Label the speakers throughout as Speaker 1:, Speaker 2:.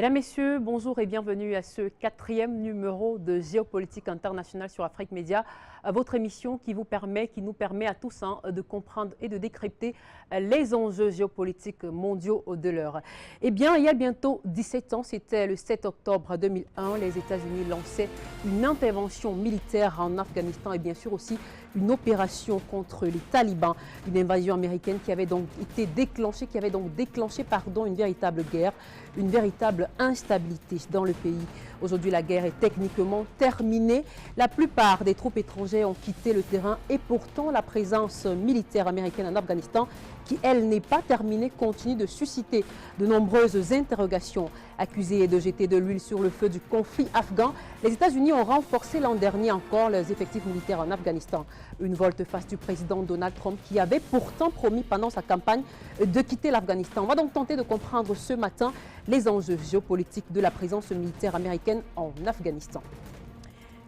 Speaker 1: Mesdames, Messieurs, bonjour et bienvenue à ce 4e numéro de Géopolitique internationale sur Afrique Média, votre émission qui nous permet à tous de comprendre et de décrypter les enjeux géopolitiques mondiaux de l'heure. Eh bien, il y a bientôt 17 ans, c'était le 7 octobre 2001, les États-Unis lançaient une intervention militaire en Afghanistan et bien sûr aussi une opération contre les talibans, une invasion américaine qui avait donc été déclenchée, une véritable guerre, une véritable instabilité dans le pays. Aujourd'hui, la guerre est techniquement terminée. La plupart des troupes étrangères ont quitté le terrain et pourtant la présence militaire américaine en Afghanistan, qui elle n'est pas terminée, continue de susciter de nombreuses interrogations. Accusés de jeter de l'huile sur le feu du conflit afghan, les États-Unis ont renforcé l'an dernier encore leurs effectifs militaires en Afghanistan. Une volte-face du président Donald Trump qui avait pourtant promis pendant sa campagne de quitter l'Afghanistan. On va donc tenter de comprendre ce matin les enjeux géopolitiques de la présence militaire américaine en Afghanistan.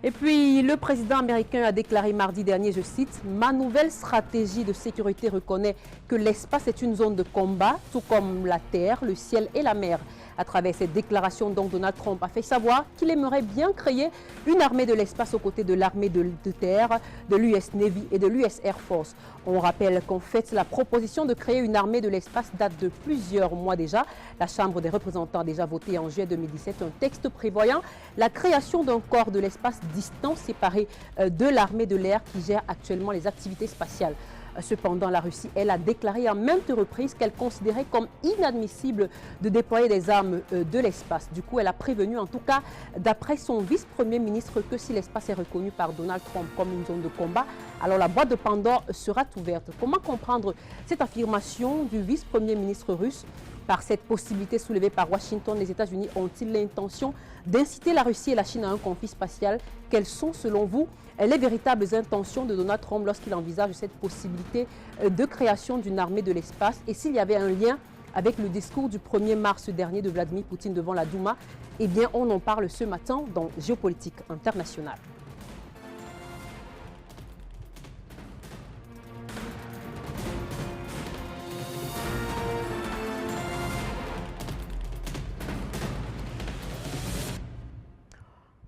Speaker 1: Et puis, le président américain a déclaré mardi dernier, je cite, « Ma nouvelle stratégie de sécurité reconnaît que l'espace est une zone de combat, tout comme la terre, le ciel et la mer. » À travers cette déclaration, donc, Donald Trump a fait savoir qu'il aimerait bien créer une armée de l'espace aux côtés de l'armée de terre, de l'US Navy et de l'US Air Force. On rappelle qu'en fait, la proposition de créer une armée de l'espace date de plusieurs mois déjà. La Chambre des représentants a déjà voté en juillet 2017 un texte prévoyant la création d'un corps de l'espace distant séparé de l'armée de l'air qui gère actuellement les activités spatiales. Cependant, la Russie, elle, a déclaré à maintes reprises qu'elle considérait comme inadmissible de déployer des armes de l'espace. Du coup, elle a prévenu, en tout cas, d'après son vice-premier ministre, que si l'espace est reconnu par Donald Trump comme une zone de combat, alors la boîte de Pandore sera ouverte. Comment comprendre cette affirmation du vice-premier ministre russe? Par cette possibilité soulevée par Washington, les États-Unis ont-ils l'intention d'inciter la Russie et la Chine à un conflit spatial? Quelles sont, selon vous, les véritables intentions de Donald Trump lorsqu'il envisage cette possibilité de création d'une armée de l'espace? Et s'il y avait un lien avec le discours du 1er mars dernier de Vladimir Poutine devant la Douma? Eh bien, on en parle ce matin dans Géopolitique internationale.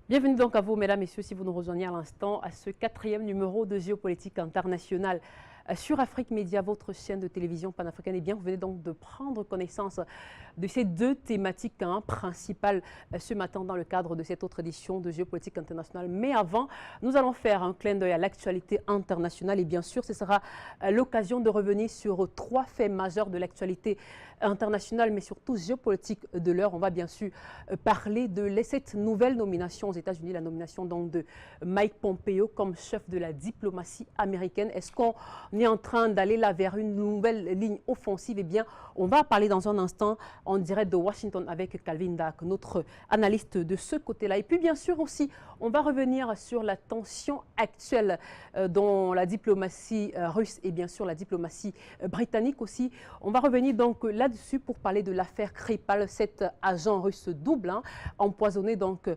Speaker 1: Bienvenue donc à vous, mesdames, messieurs, si vous nous rejoignez à l'instant à ce 4e numéro de Géopolitique internationale sur Afrique Média, votre chaîne de télévision panafricaine. Et bien, vous venez donc de prendre connaissance de ces deux thématiques principales ce matin dans le cadre de cette autre édition de Géopolitique internationale. Mais avant, nous allons faire un clin d'œil à l'actualité internationale et bien sûr, ce sera l'occasion de revenir sur 3 faits majeurs de l'actualité internationale, mais surtout géopolitique de l'heure. On va bien sûr parler de cette nouvelle nomination aux États-Unis, la nomination donc de Mike Pompeo comme chef de la diplomatie américaine. Est-ce qu'on est en train d'aller là vers une nouvelle ligne offensive? Eh bien, on va parler dans un instant en direct de Washington avec Calvin Dack, notre analyste de ce côté-là. Et puis bien sûr aussi, on va revenir sur la tension actuelle dans la diplomatie russe et bien sûr la diplomatie britannique aussi. On va revenir donc là-dessus pour parler de l'affaire Skripal, cet agent russe double empoisonné donc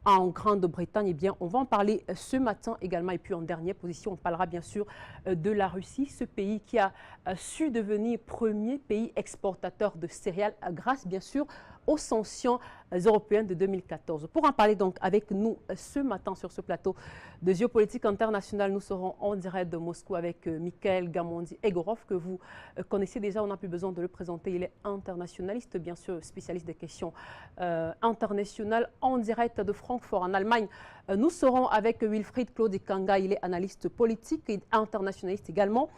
Speaker 1: en Grande-Bretagne. Eh bien, on va en parler ce matin également. Et puis en dernière position, on parlera bien sûr de la Russie, ce pays qui a su devenir premier pays exportateur de céréales grâce bien sûr aux sanctions européennes de 2014. Pour en parler donc avec nous ce matin sur ce plateau de Géopolitique internationale, nous serons en direct de Moscou avec Mikhail Gamondi-Egorov, que vous connaissez déjà, on n'a plus besoin de le présenter. Il est internationaliste, bien sûr, spécialiste des questions internationales, en direct de Francfort, en Allemagne. Nous serons avec Wilfried Claude Kanga, il est analyste politique et internationaliste également.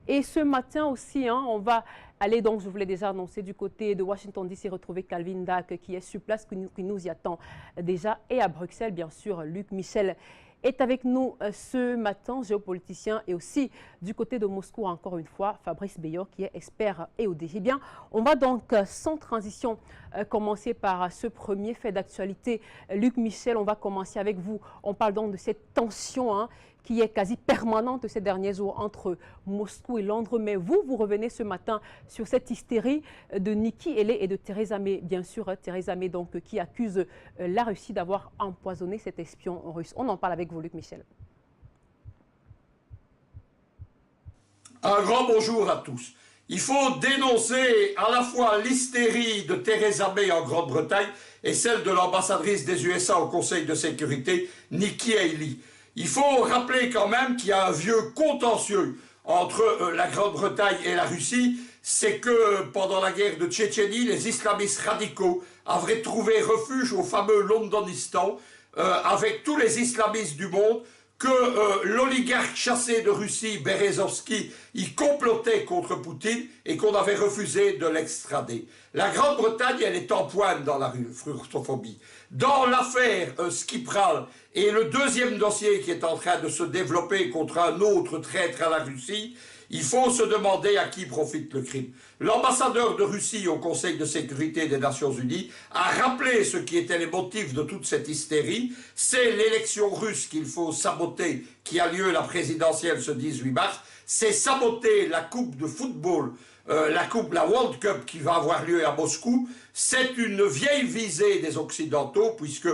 Speaker 1: Et ce matin aussi, on va aller, donc je vous l'ai déjà annoncé, du côté de Washington DC, retrouver Calvin Dack qui est sur place, qui nous y attend déjà. Et à Bruxelles, bien sûr, Luc Michel est avec nous ce matin, géopoliticien, et aussi du côté de Moscou, encore une fois, Fabrice Beyor, qui est expert EOD. Eh bien, on va donc sans transition commencer par ce premier fait d'actualité. Luc Michel, on va commencer avec vous. On parle donc de cette tension qui est quasi permanente ces derniers jours entre Moscou et Londres. Mais vous revenez ce matin sur cette hystérie de Nikki Haley et de Theresa May, bien sûr, Theresa May donc, qui accuse la Russie d'avoir empoisonné cet espion russe. On en parle avec vous, Luc Michel.
Speaker 2: Un grand bonjour à tous. Il faut dénoncer à la fois l'hystérie de Theresa May en Grande-Bretagne et celle de l'ambassadrice des USA au Conseil de sécurité, Nikki Haley. Il faut rappeler quand même qu'il y a un vieux contentieux entre la Grande-Bretagne et la Russie. C'est que pendant la guerre de Tchétchénie, les islamistes radicaux avaient trouvé refuge au fameux Londonistan avec tous les islamistes du monde, que l'oligarque chassé de Russie, Berezovski, y complotait contre Poutine et qu'on avait refusé de l'extrader. La Grande-Bretagne, elle est en pointe dans la russophobie. Dans l'affaire Skripal et le deuxième dossier qui est en train de se développer contre un autre traître à la Russie, il faut se demander à qui profite le crime. L'ambassadeur de Russie au Conseil de sécurité des Nations Unies a rappelé ce qui étaient les motifs de toute cette hystérie. C'est l'élection russe qu'il faut saboter, qui a lieu la présidentielle ce 18 mars. C'est saboter la coupe de football, la World Cup qui va avoir lieu à Moscou. C'est une vieille visée des Occidentaux, puisque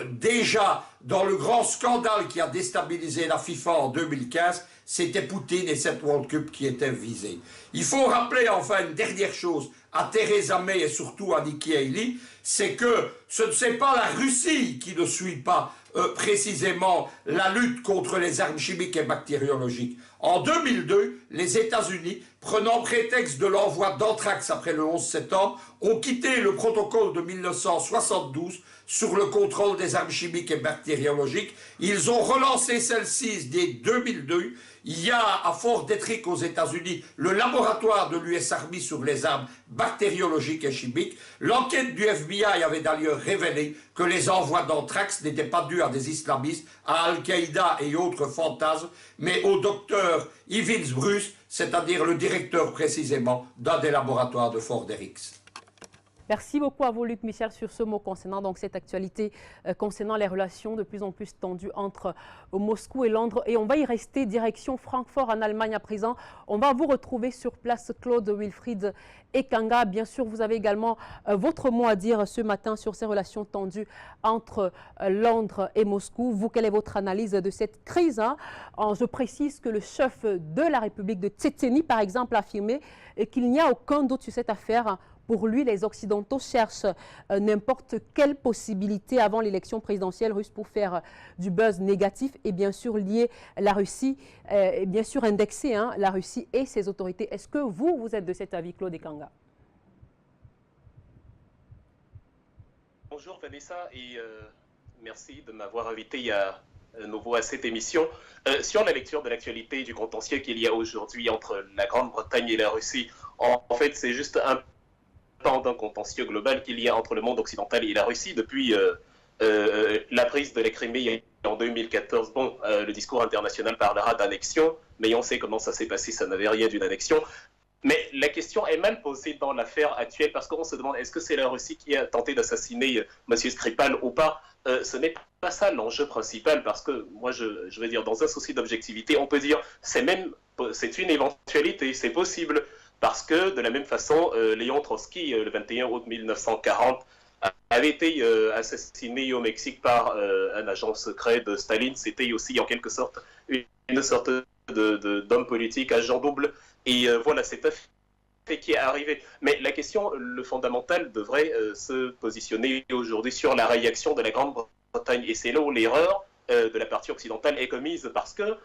Speaker 2: déjà dans le grand scandale qui a déstabilisé la FIFA en 2015, c'était Poutine et cette World Cup qui étaient visés. Il faut rappeler enfin une dernière chose à Theresa May et surtout à Nikki Haley, c'est que ce n'est pas la Russie qui ne suit pas précisément la lutte contre les armes chimiques et bactériologiques. En 2002, les États-Unis, prenant prétexte de l'envoi d'anthrax après le 11 septembre, ont quitté le protocole de 1972 sur le contrôle des armes chimiques et bactériologiques. Ils ont relancé celle-ci dès 2002. Il y a à Fort Detrick aux États-Unis le laboratoire de l'US Army sur les armes bactériologiques et chimiques. L'enquête du FBI avait d'ailleurs révélé que les envois d'anthrax n'étaient pas dus à des islamistes, à Al-Qaïda et autres fantasmes, mais au docteur Ivins Bruce, c'est-à-dire le directeur précisément d'un des laboratoires de Fort Detrick.
Speaker 1: Merci beaucoup à vous, Luc Michel, sur ce mot concernant donc cette actualité concernant les relations de plus en plus tendues entre Moscou et Londres. Et on va y rester direction Francfort en Allemagne à présent. On va vous retrouver sur place, Claude Wilfried Ekanga. Bien sûr, vous avez également votre mot à dire ce matin sur ces relations tendues entre Londres et Moscou. Vous, quelle est votre analyse de cette crise, hein? Je précise que le chef de la République de Tchétchénie, par exemple, a affirmé qu'il n'y a aucun doute sur cette affaire. Pour lui, les Occidentaux cherchent n'importe quelle possibilité avant l'élection présidentielle russe pour faire du buzz négatif et bien sûr lier la Russie, et bien sûr indexer la Russie et ses autorités. Est-ce que vous êtes de cet avis, Claude Ekanga?
Speaker 3: Bonjour Vanessa et merci de m'avoir invité à nouveau à cette émission. Sur la lecture de l'actualité et du contentieux qu'il y a aujourd'hui entre la Grande-Bretagne et la Russie, en fait c'est juste un d'un contentieux global qu'il y a entre le monde occidental et la Russie depuis la prise de la Crimée en 2014. Bon, le discours international parlera d'annexion, mais on sait comment ça s'est passé, ça n'avait rien d'une annexion. Mais la question est mal posée dans l'affaire actuelle parce qu'on se demande est-ce que c'est la Russie qui a tenté d'assassiner M. Skripal ou pas. Ce n'est pas ça l'enjeu principal parce que moi je veux dire dans un souci d'objectivité on peut dire c'est une éventualité, c'est possible. Parce que, de la même façon, Léon Trotsky, le 21 août 1940, avait été assassiné au Mexique par un agent secret de Staline. C'était aussi, en quelque sorte, une sorte d'homme politique, agent double. Et voilà, c'est un fait qui est arrivé. Mais la question, le fondamental, devrait se positionner aujourd'hui sur la réaction de la Grande-Bretagne. Et c'est là où l'erreur de la partie occidentale est commise, parce que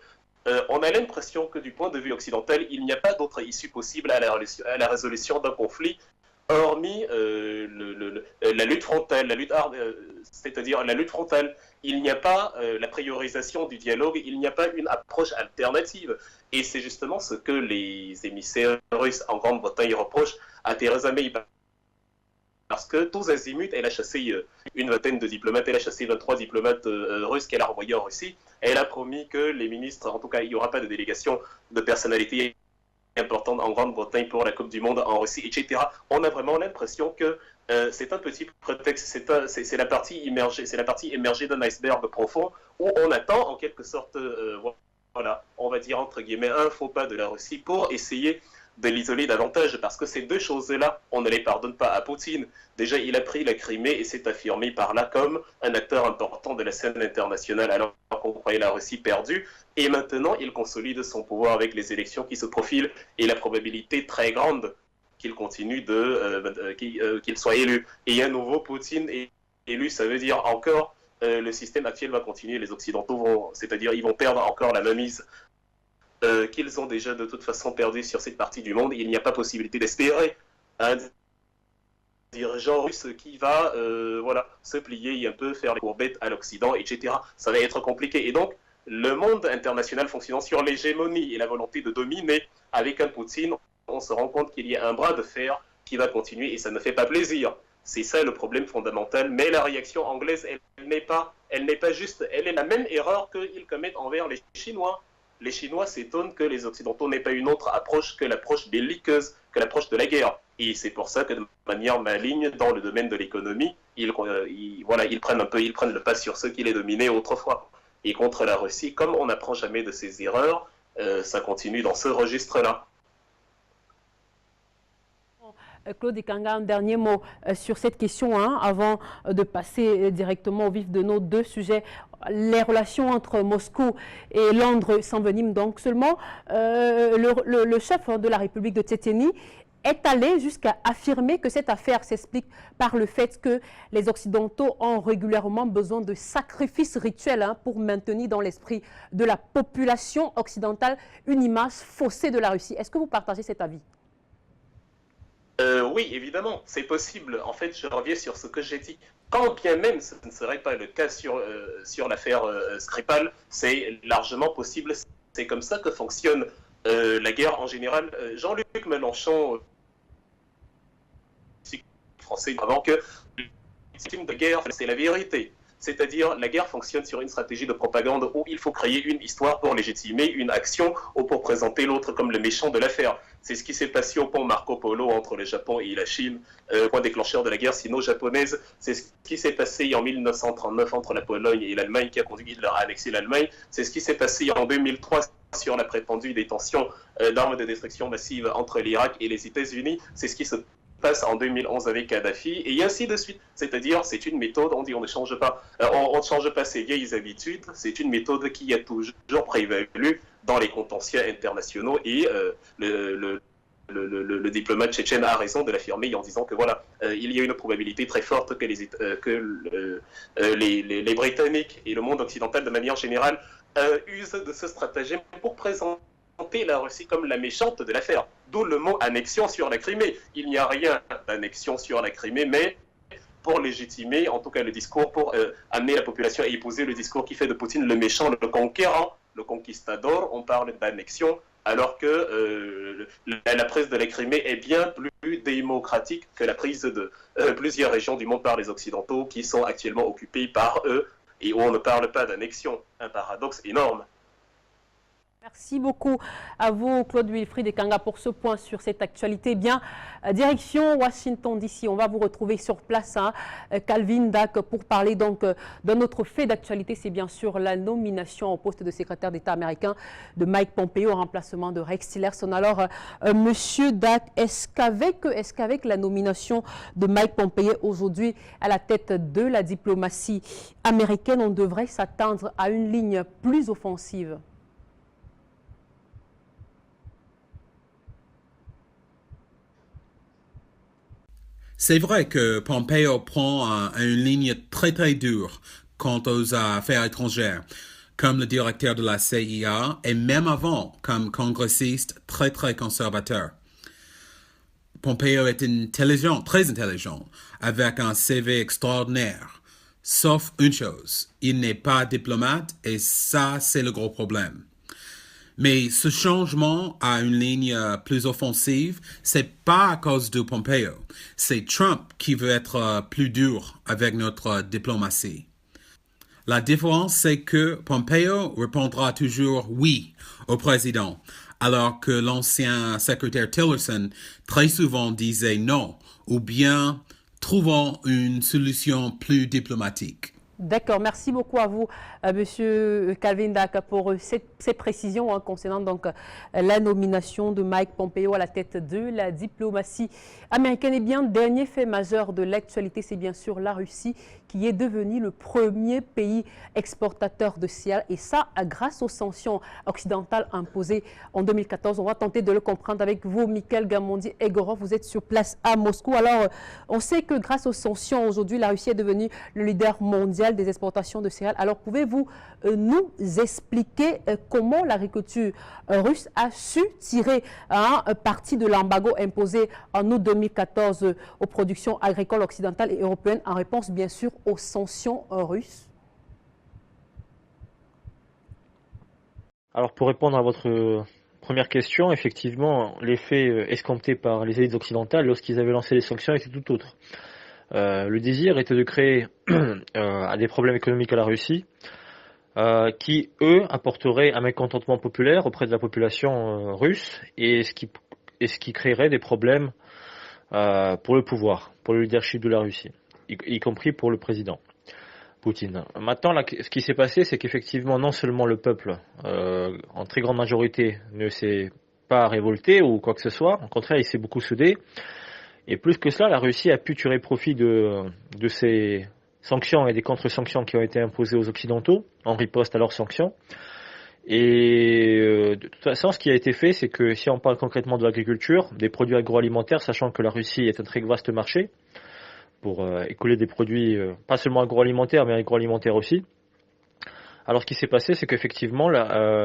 Speaker 3: on a l'impression que du point de vue occidental, il n'y a pas d'autre issue possible à la résolution d'un conflit, hormis la lutte frontale, c'est-à-dire la lutte frontale. Il n'y a pas la priorisation du dialogue, il n'y a pas une approche alternative. Et c'est justement ce que les émissaires russes en Grande-Bretagne reprochent à Theresa May. Parce que tous azimuts, elle a chassé une vingtaine de diplomates, elle a chassé 23 diplomates russes qu'elle a renvoyés en Russie. Elle a promis que les ministres, en tout cas, il n'y aura pas de délégation de personnalités importantes en Grande-Bretagne pour la Coupe du Monde en Russie, etc. On a vraiment l'impression que c'est un petit prétexte, c'est la partie émergée d'un iceberg profond où on attend en quelque sorte, voilà, on va dire entre guillemets, un faux pas de la Russie pour essayer de l'isoler davantage, parce que ces deux choses-là, on ne les pardonne pas à Poutine. Déjà, il a pris la Crimée et s'est affirmé par là comme un acteur important de la scène internationale, alors qu'on croyait la Russie perdue. Et maintenant, il consolide son pouvoir avec les élections qui se profilent et la probabilité très grande qu'il continue qu'il soit élu. Et un nouveau Poutine est élu, ça veut dire encore le système actuel va continuer, les Occidentaux vont, c'est-à-dire ils vont perdre encore la mainmise qu'ils ont déjà de toute façon perdu sur cette partie du monde. Il n'y a pas possibilité d'espérer un dirigeant russe qui va se plier et un peu faire les courbettes à l'Occident, etc. Ça va être compliqué. Et donc, le monde international fonctionnant sur l'hégémonie et la volonté de dominer, avec un Poutine, on se rend compte qu'il y a un bras de fer qui va continuer et ça ne fait pas plaisir. C'est ça le problème fondamental. Mais la réaction anglaise, elle n'est pas juste. Elle est la même erreur qu'ils commettent envers les Chinois. Les Chinois s'étonnent que les Occidentaux n'aient pas une autre approche que l'approche belliqueuse, que l'approche de la guerre. Et c'est pour ça que de manière maligne, dans le domaine de l'économie, ils prennent le pas sur ceux qui les dominaient autrefois. Et contre la Russie, comme on n'apprend jamais de ses erreurs, ça continue dans ce registre-là.
Speaker 1: Claude Ekanga, un dernier mot sur cette question, avant de passer directement au vif de nos deux sujets. Les relations entre Moscou et Londres s'enveniment donc seulement. Le chef de la République de Tchétchénie est allé jusqu'à affirmer que cette affaire s'explique par le fait que les Occidentaux ont régulièrement besoin de sacrifices rituels pour maintenir dans l'esprit de la population occidentale une image faussée de la Russie. Est-ce que vous partagez cet avis ?
Speaker 3: Oui, évidemment, c'est possible. En fait, je reviens sur ce que j'ai dit. Quand bien même ce ne serait pas le cas sur l'affaire Skripal, c'est largement possible. C'est comme ça que fonctionne la guerre en général. Jean-Luc Mélenchon, français, avant que l'ultime de guerre, c'est la vérité. C'est-à-dire, la guerre fonctionne sur une stratégie de propagande où il faut créer une histoire pour légitimer une action ou pour présenter l'autre comme le méchant de l'affaire. C'est ce qui s'est passé au pont Marco Polo entre le Japon et la Chine, point déclencheur de la guerre sino-japonaise. C'est ce qui s'est passé en 1939 entre la Pologne et l'Allemagne qui a conduit Hitler à annexer l'Allemagne. C'est ce qui s'est passé en 2003 sur la prétendue détention d'armes de destruction massive entre l'Irak et les États-Unis. C'est ce qui se passe en 2011 avec Kadhafi, et ainsi de suite. C'est-à-dire, c'est une méthode, on dit on ne change pas. On ne change pas ses vieilles habitudes, c'est une méthode qui a toujours prévalu dans les contentieux internationaux, et le diplomate tchétchène a raison de l'affirmer en disant que voilà, il y a une probabilité très forte que les Britanniques et le monde occidental de manière générale usent de ce stratagème pour présenter la Russie comme la méchante de l'affaire. D'où le mot annexion sur la Crimée. Il n'y a rien d'annexion sur la Crimée, mais pour légitimer, en tout cas le discours, pour amener la population à épouser le discours qui fait de Poutine le méchant, le conquérant, le conquistador, on parle d'annexion, alors que la prise de la Crimée est bien plus démocratique que la prise de plusieurs régions du monde par les Occidentaux qui sont actuellement occupées par eux et où on ne parle pas d'annexion. Un paradoxe énorme.
Speaker 1: Merci beaucoup à vous, Claude Wilfried Ekanga, pour ce point sur cette actualité. Bien, direction Washington DC, on va vous retrouver sur place, Calvin Dack, pour parler donc d'un autre fait d'actualité. C'est bien sûr la nomination au poste de secrétaire d'État américain de Mike Pompeo en remplacement de Rex Tillerson. Alors, Monsieur Dack, est-ce qu'avec la nomination de Mike Pompeo aujourd'hui à la tête de la diplomatie américaine, on devrait s'attendre à une ligne plus offensive?
Speaker 4: C'est vrai que Pompeo prend une ligne très très dure quant aux affaires étrangères, comme le directeur de la CIA et même avant comme congressiste très très conservateur. Pompeo est intelligent, très intelligent, avec un CV extraordinaire. Sauf une chose, il n'est pas diplomate et ça c'est le gros problème. Mais ce changement à une ligne plus offensive, c'est pas à cause de Pompeo. C'est Trump qui veut être plus dur avec notre diplomatie. La différence, c'est que Pompeo répondra toujours oui au président, alors que l'ancien secrétaire Tillerson très souvent disait non, ou bien trouvant une solution plus diplomatique.
Speaker 1: D'accord, merci beaucoup à vous, Monsieur Calvin Dak, pour ces précisions concernant donc la nomination de Mike Pompeo à la tête de la diplomatie américaine. Et bien, dernier fait majeur de l'actualité, c'est bien sûr la Russie qui est devenue le premier pays exportateur de céréales, et ça grâce aux sanctions occidentales imposées en 2014. On va tenter de le comprendre avec vous, Mikhail Gamondi-Egorov. Vous êtes sur place à Moscou. Alors, on sait que grâce aux sanctions, aujourd'hui, la Russie est devenue le leader mondial des exportations de céréales. Alors, pouvez-vous nous expliquer comment l'agriculture russe a su tirer parti de l'embargo imposé en août 2014 aux productions agricoles occidentales et européennes en réponse, bien sûr, aux sanctions russes?
Speaker 5: Alors, pour répondre à votre première question, effectivement, l'effet escompté par les élites occidentales lorsqu'ils avaient lancé les sanctions était tout autre. Le désir était de créer des problèmes économiques à la Russie qui, eux, apporteraient un mécontentement populaire auprès de la population russe et ce qui créerait des problèmes pour le pouvoir, pour le leadership de la Russie, y compris pour le président Poutine. Maintenant, ce qui s'est passé, c'est qu'effectivement, non seulement le peuple, en très grande majorité, ne s'est pas révolté ou quoi que ce soit, au contraire, il s'est beaucoup soudé. Et plus que cela, la Russie a pu tirer profit de ces sanctions et des contre-sanctions qui ont été imposées aux Occidentaux en riposte à leurs sanctions. Et de toute façon, ce qui a été fait, c'est que si on parle concrètement de l'agriculture, des produits agroalimentaires, sachant que la Russie est un très vaste marché pour écouler des produits pas seulement agroalimentaires, mais agroalimentaires aussi. Alors ce qui s'est passé, c'est qu'effectivement,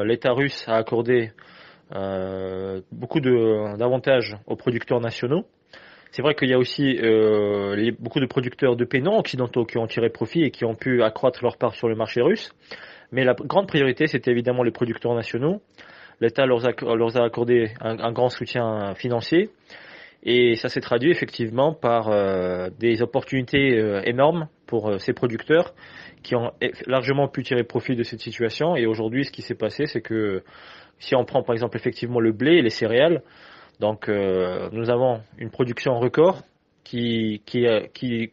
Speaker 5: l'État russe a accordé beaucoup d'avantages aux producteurs nationaux. C'est vrai qu'il y a aussi beaucoup de producteurs de pays non occidentaux qui ont tiré profit et qui ont pu accroître leur part sur le marché russe. Mais la grande priorité, c'était évidemment les producteurs nationaux. L'État leur a accordé un grand soutien financier. Et ça s'est traduit effectivement par des opportunités énormes pour ces producteurs qui ont largement pu tirer profit de cette situation. Et aujourd'hui, ce qui s'est passé, c'est que si on prend par exemple effectivement le blé et les céréales, donc nous avons une production record qui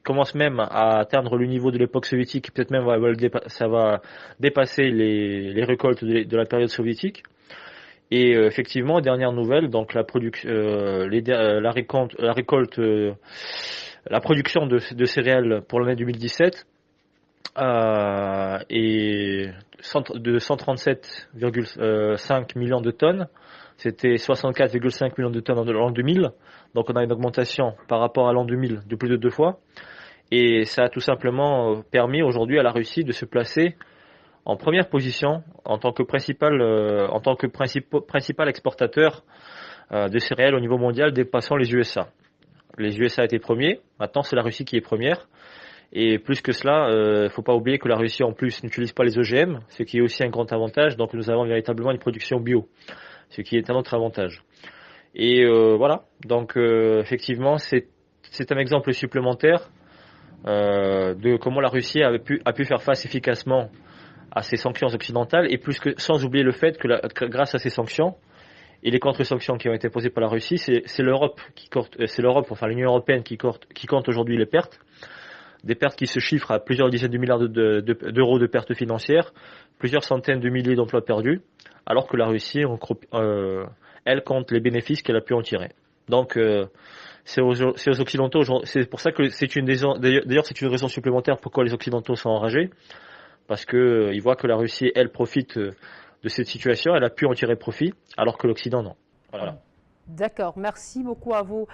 Speaker 5: commence même à atteindre le niveau de l'époque soviétique, peut-être même ça va dépasser les récoltes de la période soviétique. Et effectivement, dernière nouvelle, donc la production de céréales pour l'année 2017 est de 137,5 millions de tonnes. C'était 64,5 millions de tonnes en l'an 2000. Donc on a une augmentation par rapport à l'an 2000 de plus de 2 fois. Et ça a tout simplement permis aujourd'hui à la Russie de se placer en première position en tant que principal exportateur de céréales au niveau mondial, dépassant les USA. Les USA étaient premiers, maintenant c'est la Russie qui est première. Et plus que cela, il ne faut pas oublier que la Russie en plus n'utilise pas les OGM, ce qui est aussi un grand avantage. Donc nous avons véritablement une production bio, ce qui est un autre avantage. Et voilà, donc effectivement c'est un exemple supplémentaire de comment la Russie a pu faire face efficacement à ces sanctions occidentales, et plus que sans oublier le fait que grâce à ces sanctions et les contre-sanctions qui ont été posées par la Russie, c'est l'Europe enfin l'Union européenne qui compte aujourd'hui les pertes, des pertes qui se chiffrent à plusieurs dizaines de milliards d'euros de pertes financières, plusieurs centaines de milliers d'emplois perdus, alors que la Russie, elle compte les bénéfices qu'elle a pu en tirer. Donc c'est aux Occidentaux, c'est pour ça que c'est une raison supplémentaire pourquoi les Occidentaux sont enragés, parce que ils voient que la Russie, elle, profite de cette situation, elle a pu en tirer profit, alors que l'Occident, non. Voilà.
Speaker 1: D'accord, merci beaucoup à vous,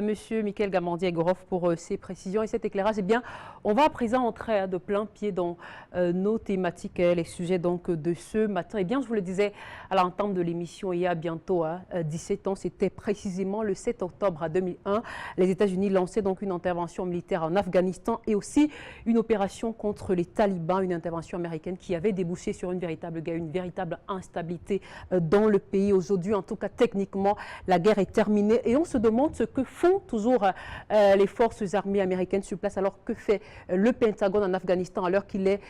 Speaker 1: Monsieur Mikhail Gamondi-Egorov, pour ces précisions et cet éclairage. Eh bien, on va à présent entrer de plein pied dans nos thématiques, les sujets donc de ce matin. Eh bien, je vous le disais à l'entame de l'émission, il y a bientôt 17 ans, c'était précisément le 7 octobre 2001. Les États-Unis lançaient donc une intervention militaire en Afghanistan et aussi une opération contre les talibans, une intervention américaine qui avait débouché sur une véritable guerre, une véritable instabilité dans le pays. Aujourd'hui, en tout cas techniquement, la guerre est terminée et on se demande ce que font toujours les forces armées américaines sur place. Alors que fait le Pentagone en Afghanistan à l'heure qu'il est?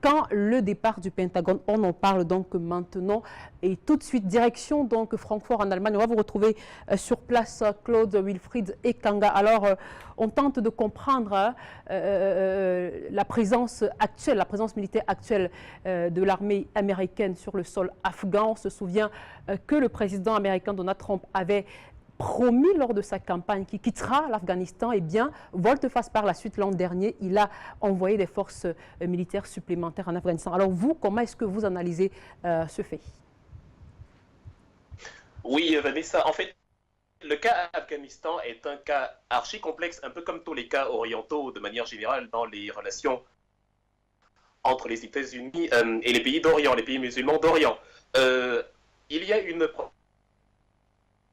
Speaker 1: Quand le départ du Pentagone, on en parle donc maintenant. Et tout de suite, direction donc Francfort en Allemagne. On va vous retrouver sur place, Claude, Wilfried et Kanga. Alors, on tente de comprendre la présence actuelle, la présence militaire actuelle de l'armée américaine sur le sol afghan. On se souvient que le président américain Donald Trump avait promis lors de sa campagne qu'il quittera l'Afghanistan. Eh bien, volte-face par la suite, l'an dernier, il a envoyé des forces militaires supplémentaires en Afghanistan. Alors vous, comment est-ce que vous analysez ce fait?
Speaker 3: Oui, Vanessa, en fait, le cas Afghanistan est un cas archi complexe, un peu comme tous les cas orientaux de manière générale dans les relations entre les États-Unis et les pays d'Orient, les pays musulmans d'Orient. Il y a une...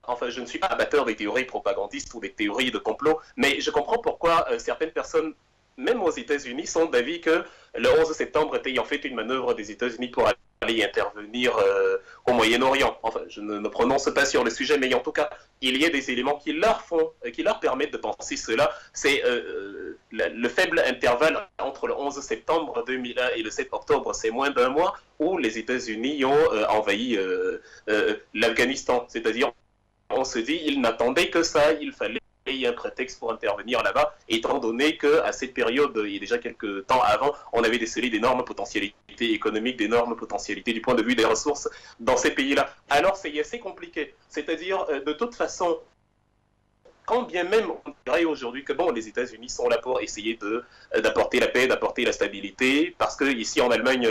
Speaker 3: Enfin, je ne suis pas amateur des théories propagandistes ou des théories de complot, mais je comprends pourquoi certaines personnes, même aux États-Unis, sont d'avis que le 11 septembre était en fait une manœuvre des États-Unis pour aller intervenir au Moyen-Orient. Enfin, je ne me prononce pas sur le sujet, mais en tout cas, il y a des éléments qui leur permettent de penser cela. C'est le faible intervalle entre le 11 septembre 2001 et le 7 octobre, c'est moins d'un mois, où les États-Unis ont envahi l'Afghanistan. C'est-à-dire, on se dit, ils n'attendaient que ça, il fallait un prétexte pour intervenir là-bas, étant donné qu'à cette période, il y a déjà quelques temps avant, on avait décelé d'énormes potentialités économiques, d'énormes potentialités du point de vue des ressources dans ces pays-là. Alors c'est assez compliqué. C'est-à-dire, de toute façon, quand bien même on dirait aujourd'hui que bon, les États-Unis sont là pour essayer d'apporter la paix, d'apporter la stabilité, parce qu'ici en Allemagne,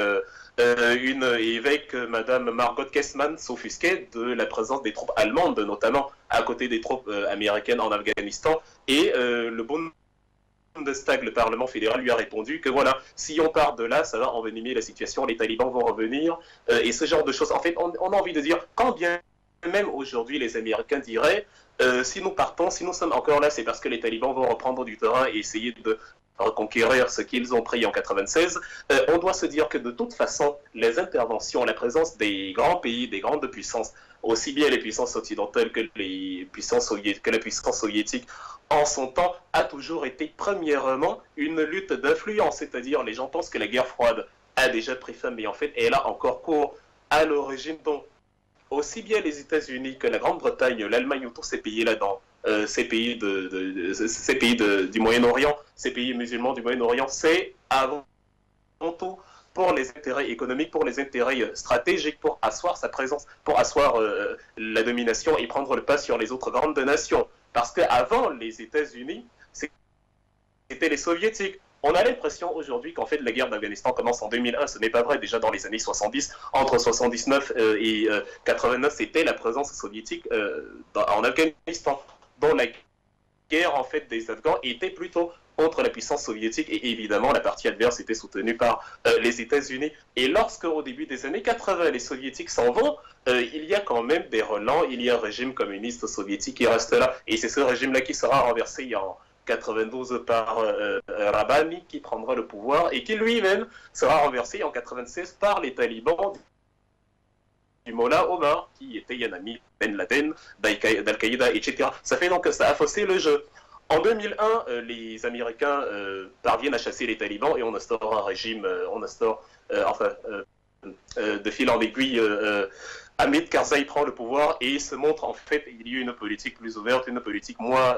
Speaker 3: une évêque, Madame Margot Kessmann, s'offusquait de la présence des troupes allemandes, notamment à côté des troupes américaines en Afghanistan, et le Bundestag, le Parlement fédéral, lui a répondu que voilà, si on part de là, ça va envenimer la situation, les talibans vont revenir, et ce genre de choses. En fait, on a envie de dire, quand bien même aujourd'hui les Américains diraient, si nous partons, si nous sommes encore là, c'est parce que les talibans vont reprendre du terrain et essayer de reconquérir ce qu'ils ont pris en 96, on doit se dire que de toute façon, les interventions, la présence des grands pays, des grandes puissances, aussi bien les puissances occidentales que la puissance soviétique, en son temps, a toujours été premièrement une lutte d'influence. C'est-à-dire, les gens pensent que la guerre froide a déjà pris fin, mais en fait, elle a encore cours à l'origine. Donc, aussi bien les États-Unis que la Grande-Bretagne, l'Allemagne ou tous ces pays-là dans ces pays du Moyen-Orient, ces pays musulmans du Moyen-Orient, c'est avant tout pour les intérêts économiques, pour les intérêts stratégiques, pour asseoir sa présence, pour asseoir la domination et prendre le pas sur les autres grandes nations. Parce qu'avant les États-Unis, c'était les Soviétiques. On a l'impression aujourd'hui qu'en fait la guerre d'Afghanistan commence en 2001, ce n'est pas vrai, déjà dans les années 70, entre 79 et 89, c'était la présence soviétique en Afghanistan, dont la guerre en fait des Afghans était plutôt contre la puissance soviétique et évidemment la partie adverse était soutenue par les États-Unis. Et lorsque au début des années 80 les Soviétiques s'en vont, il y a quand même des relents, il y a un régime communiste soviétique qui reste là et c'est ce régime-là qui sera renversé en 92 par Rabbani qui prendra le pouvoir et qui lui-même sera renversé en 96 par les talibans du Mollah Omar qui était un ami Ben Laden, d'Al-Qaïda, etc. Ça fait donc que ça a faussé le jeu. En 2001, les Américains parviennent à chasser les talibans et on instaure un régime, de fil en aiguille, Hamid Karzai prend le pouvoir et se montre en fait, il y a une politique plus ouverte, une politique moins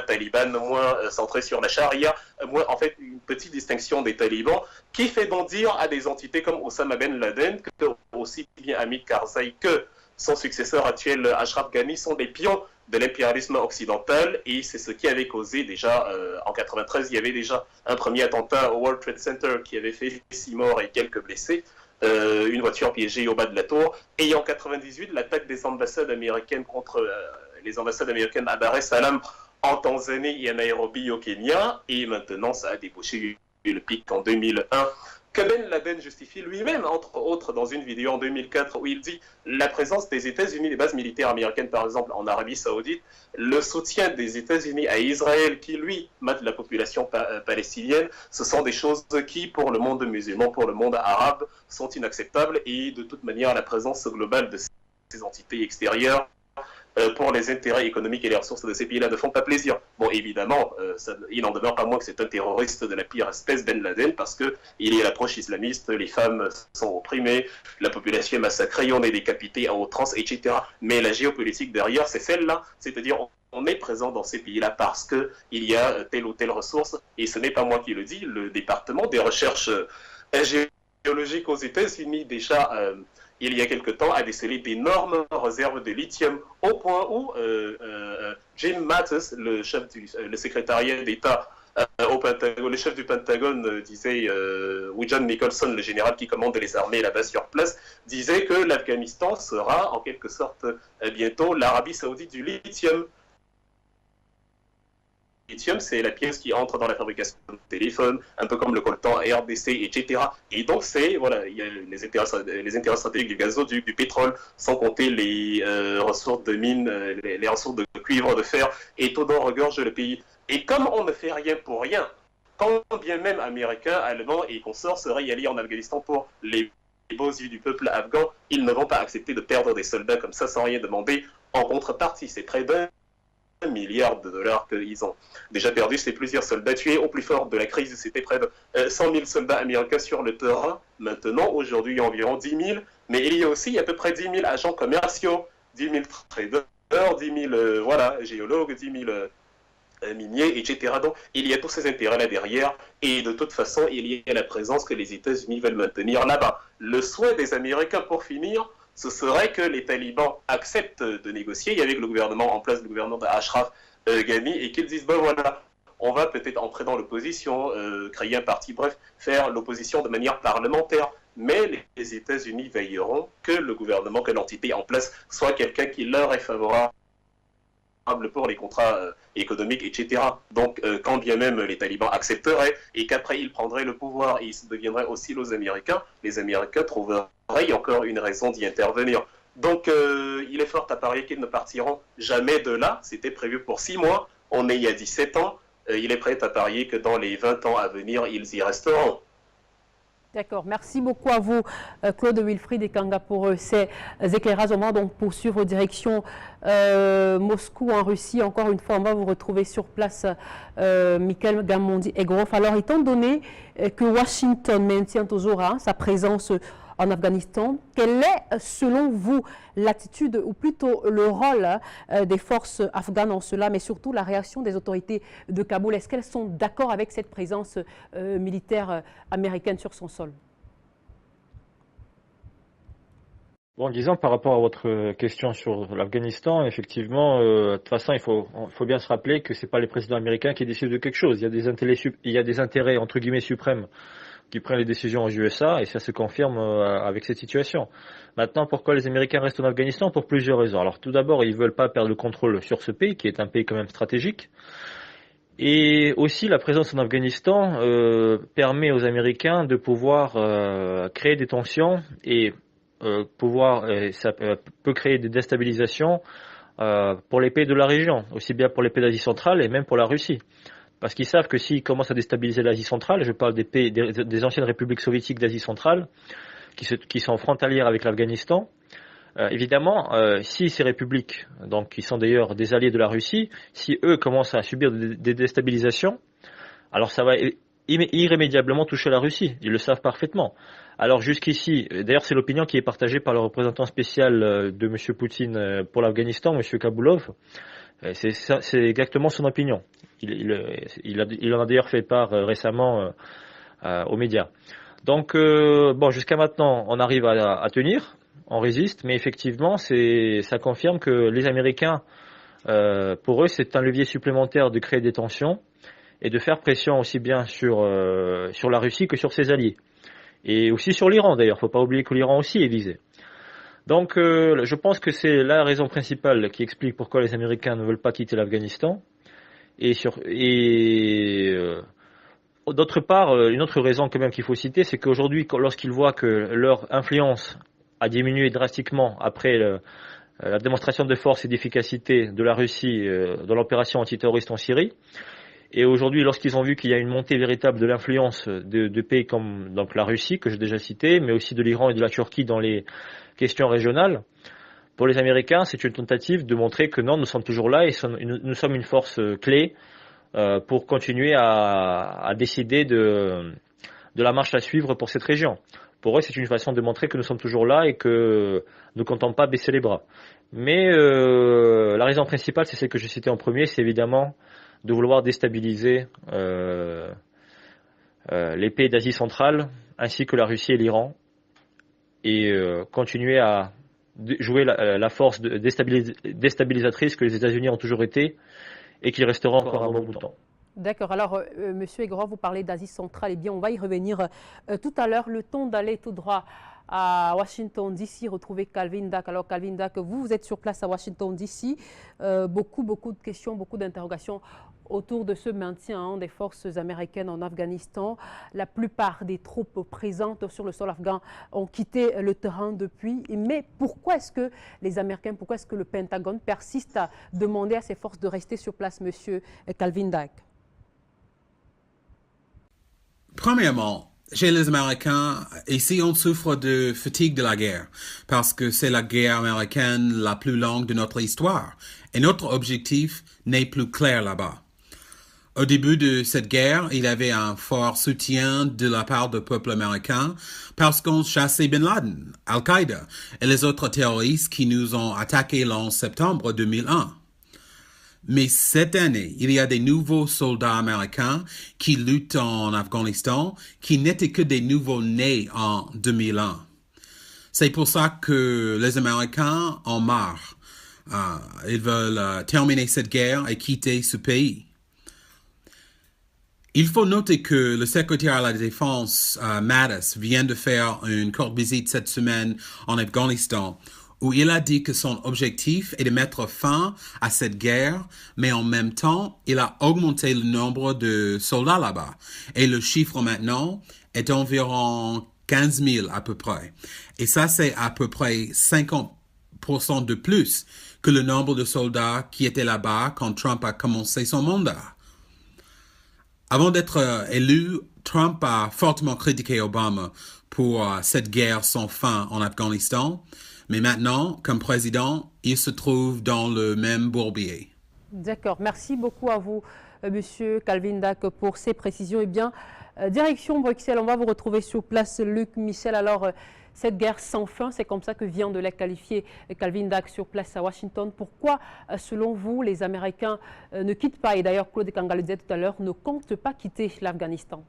Speaker 3: talibane, moins centrée sur la charia, en fait une petite distinction des talibans qui fait donc dire à des entités comme Osama Ben Laden que aussi bien Hamid Karzai que son successeur actuel Ashraf Ghani sont des pions de l'impérialisme occidental et c'est ce qui avait causé déjà en 93, il y avait déjà un premier attentat au World Trade Center qui avait fait 6 morts et quelques blessés, une voiture piégée au bas de la tour, et en 98 l'attaque des ambassades américaines contre les ambassades américaines à Dar es Salaam en Tanzanie et à Nairobi au Kenya, et maintenant ça a débouché le pic en 2001, que Ben Laden justifie lui-même, entre autres dans une vidéo en 2004 où il dit la présence des États-Unis, des bases militaires américaines par exemple en Arabie Saoudite, le soutien des États-Unis à Israël qui lui mate la population palestinienne, ce sont des choses qui pour le monde musulman, pour le monde arabe sont inacceptables et de toute manière la présence globale de ces entités extérieures pour les intérêts économiques et les ressources de ces pays-là ne font pas plaisir. Bon, évidemment, il n'en demeure pas moins que c'est un terroriste de la pire espèce, Ben Laden, parce qu'il y a l'approche islamiste, les femmes sont opprimées, la population est massacrée, on est décapité à outrance, etc. Mais la géopolitique derrière, c'est celle-là, c'est-à-dire on est présent dans ces pays-là parce qu'il y a telle ou telle ressource, et ce n'est pas moi qui le dis, le département des recherches géologiques aux États-Unis déjà il y a quelque temps, a décelé d'énormes réserves de lithium, au point où Jim Mattis, le secrétariat d'État au Pentagone, le chef du Pentagone disait, ou John Nicholson, le général qui commande les armées là-bas sur place, disait que l'Afghanistan sera en quelque sorte bientôt l'Arabie Saoudite du lithium. Le lithium, c'est la pièce qui entre dans la fabrication de téléphones, un peu comme le coltan RDC, etc. Et donc, voilà, il y a les intérêts stratégiques du gazoduc, du pétrole, sans compter les ressources de mines, les ressources de cuivre, de fer, et tout d'en regorge le pays. Et comme on ne fait rien pour rien, quand bien même Américains, Allemands et consorts seraient y aller en Afghanistan pour les beaux yeux du peuple afghan, ils ne vont pas accepter de perdre des soldats comme ça sans rien demander en contrepartie. C'est près d'1 milliard de dollars qu'ils ont déjà perdu. C'est plusieurs soldats tués. Au plus fort de la crise, c'était près de 100 000 soldats américains sur le terrain. Maintenant, aujourd'hui, il y a environ 10 000. Mais il y a aussi à peu près 10 000 agents commerciaux, 10 000 traders, 10 000 géologues, 10 000 miniers, etc. Donc, il y a tous ces intérêts-là derrière. Et de toute façon, il y a la présence que les États-Unis veulent maintenir là-bas. Le souhait des Américains, pour finir, ce serait que les talibans acceptent de négocier avec le gouvernement en place, le gouvernement d'Ashraf Ghani, et qu'ils disent, bon voilà, on va peut-être entrer dans l'opposition, créer un parti, bref, faire l'opposition de manière parlementaire. Mais les États-Unis veilleront que le gouvernement, que l'entité en place, soit quelqu'un qui leur est favorable pour les contrats économiques, etc. Donc, quand bien même les talibans accepteraient et qu'après ils prendraient le pouvoir et ils deviendraient hostiles aux Américains, les Américains trouveraient encore une raison d'y intervenir. Donc, il est fort à parier qu'ils ne partiront jamais de là. C'était prévu pour 6 mois. On est il y a 17 ans. Il est prêt à parier que dans les 20 ans à venir, ils y resteront.
Speaker 1: D'accord. Merci beaucoup à vous, Claude Wilfried Ekanga, pour ces éclairages. On va donc poursuivre direction Moscou, en Russie. Encore une fois, on va vous retrouver sur place, Mikhail Gamondi-Egrov. Alors, étant donné que Washington maintient toujours sa présence en Afghanistan, quelle est, selon vous, l'attitude, ou plutôt le rôle des forces afghanes en cela, mais surtout la réaction des autorités de Kaboul? Est-ce qu'elles sont d'accord avec cette présence militaire américaine sur son sol?
Speaker 5: Bon, disons par rapport à votre question sur l'Afghanistan, effectivement, de toute façon, il faut bien se rappeler que c'est pas les présidents américains qui décident de quelque chose. Il y a des intérêts entre guillemets suprêmes qui prennent les décisions aux USA, et ça se confirme avec cette situation. Maintenant, pourquoi les Américains restent en Afghanistan? Pour plusieurs raisons. Alors, tout d'abord, ils veulent pas perdre le contrôle sur ce pays, qui est un pays quand même stratégique. Et aussi, la présence en Afghanistan permet aux Américains de pouvoir créer des tensions et ça peut créer des déstabilisations pour les pays de la région, aussi bien pour les pays d'Asie centrale et même pour la Russie. Parce qu'ils savent que s'ils commencent à déstabiliser l'Asie centrale, je parle des pays, des anciennes républiques soviétiques d'Asie centrale, qui sont frontalières avec l'Afghanistan, évidemment, si ces républiques, donc qui sont d'ailleurs des alliés de la Russie, si eux commencent à subir des déstabilisations, alors ça va irrémédiablement toucher la Russie. Ils le savent parfaitement. Alors jusqu'ici, d'ailleurs c'est l'opinion qui est partagée par le représentant spécial de M. Poutine pour l'Afghanistan, M. Kaboulov. C'est exactement son opinion. Il en a d'ailleurs fait part récemment aux médias. Donc, bon, jusqu'à maintenant, on arrive à tenir, on résiste, mais effectivement, ça confirme que les Américains, pour eux, c'est un levier supplémentaire de créer des tensions et de faire pression aussi bien sur la Russie que sur ses alliés. Et aussi sur l'Iran, d'ailleurs. Il ne faut pas oublier que l'Iran aussi est visé. Donc, je pense que c'est la raison principale qui explique pourquoi les Américains ne veulent pas quitter l'Afghanistan. D'autre part, une autre raison quand même qu'il faut citer, c'est qu'aujourd'hui, lorsqu'ils voient que leur influence a diminué drastiquement après la démonstration de force et d'efficacité de la Russie dans l'opération antiterroriste en Syrie, et aujourd'hui, lorsqu'ils ont vu qu'il y a une montée véritable de l'influence de pays comme donc la Russie, que j'ai déjà cité, mais aussi de l'Iran et de la Turquie dans les questions régionales, Pour les Américains, c'est une tentative de montrer que non, nous sommes toujours là et nous sommes une force clé pour continuer à décider de la marche à suivre pour cette région. Pour eux, c'est une façon de montrer que nous sommes toujours là et que nous ne comptons pas baisser les bras. Mais la raison principale, c'est celle que j'ai citée en premier, c'est évidemment de vouloir déstabiliser les pays d'Asie centrale, ainsi que la Russie et l'Iran, et continuer à jouer la force déstabilisatrice que les États-Unis ont toujours été et qui resteront encore un bon bout de temps.
Speaker 1: D'accord. Alors, Monsieur Aigro, vous parlez d'Asie centrale. Eh bien, on va y revenir tout à l'heure. Le temps d'aller tout droit à Washington, D.C., retrouver Calvin Dack. Alors, Calvin Dack, vous êtes sur place à Washington, D.C. Beaucoup de questions, beaucoup d'interrogations autour de ce maintien des forces américaines en Afghanistan. La plupart des troupes présentes sur le sol afghan ont quitté le terrain depuis. Mais pourquoi est-ce que les Américains, pourquoi est-ce que le Pentagone persiste à demander à ces forces de rester sur place, Monsieur Calvin Dack?
Speaker 4: Premièrement, chez les Américains, ici on souffre de fatigue de la guerre, parce que c'est la guerre américaine la plus longue de notre histoire, et notre objectif n'est plus clair là-bas. Au début de cette guerre, il y avait un fort soutien de la part du peuple américain parce qu'on chassait Bin Laden, Al-Qaïda et les autres terroristes qui nous ont attaqués le 11 septembre 2001. Mais cette année, il y a des nouveaux soldats américains qui luttent en Afghanistan qui n'étaient que des nouveaux-nés en 2001. C'est pour ça que les Américains en marre. Ils veulent terminer cette guerre et quitter ce pays. Il faut noter que le secrétaire à la Défense, Mattis, vient de faire une courte visite cette semaine en Afghanistan où il a dit que son objectif est de mettre fin à cette guerre, mais en même temps, il a augmenté le nombre de soldats là-bas. Et le chiffre maintenant est environ 15 000 à peu près. Et ça, c'est à peu près 50% de plus que le nombre de soldats qui étaient là-bas quand Trump a commencé son mandat. Avant d'être élu, Trump a fortement critiqué Obama pour cette guerre sans fin en Afghanistan. Mais maintenant, comme président, il se trouve dans le même bourbier.
Speaker 1: D'accord. Merci beaucoup à vous, Monsieur Calvin Dack, pour ces précisions. Eh bien, direction Bruxelles, on va vous retrouver sur place, Luc Michel. Alors, cette guerre sans fin, c'est comme ça que vient de la qualifier Calvin Dack sur place à Washington. Pourquoi, selon vous, les Américains ne quittent pas, et d'ailleurs Claude Kanga le disait tout à l'heure, ne comptent pas quitter l'Afghanistan?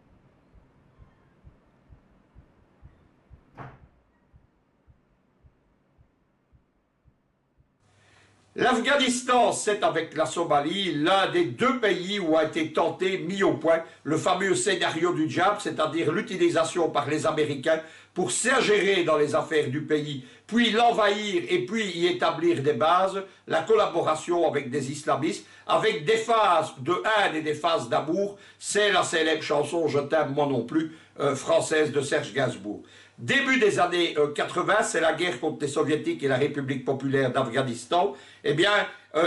Speaker 2: L'Afghanistan, c'est avec la Somalie l'un des deux pays où a été tenté, mis au point, le fameux scénario du diable, c'est-à-dire l'utilisation par les Américains pour s'ingérer dans les affaires du pays, puis l'envahir et puis y établir des bases, la collaboration avec des islamistes, avec des phases de haine et des phases d'amour. C'est la célèbre chanson « Je t'aime moi non plus » française de Serge Gainsbourg. Début des années 80, c'est la guerre contre les Soviétiques et la République populaire d'Afghanistan. Eh bien,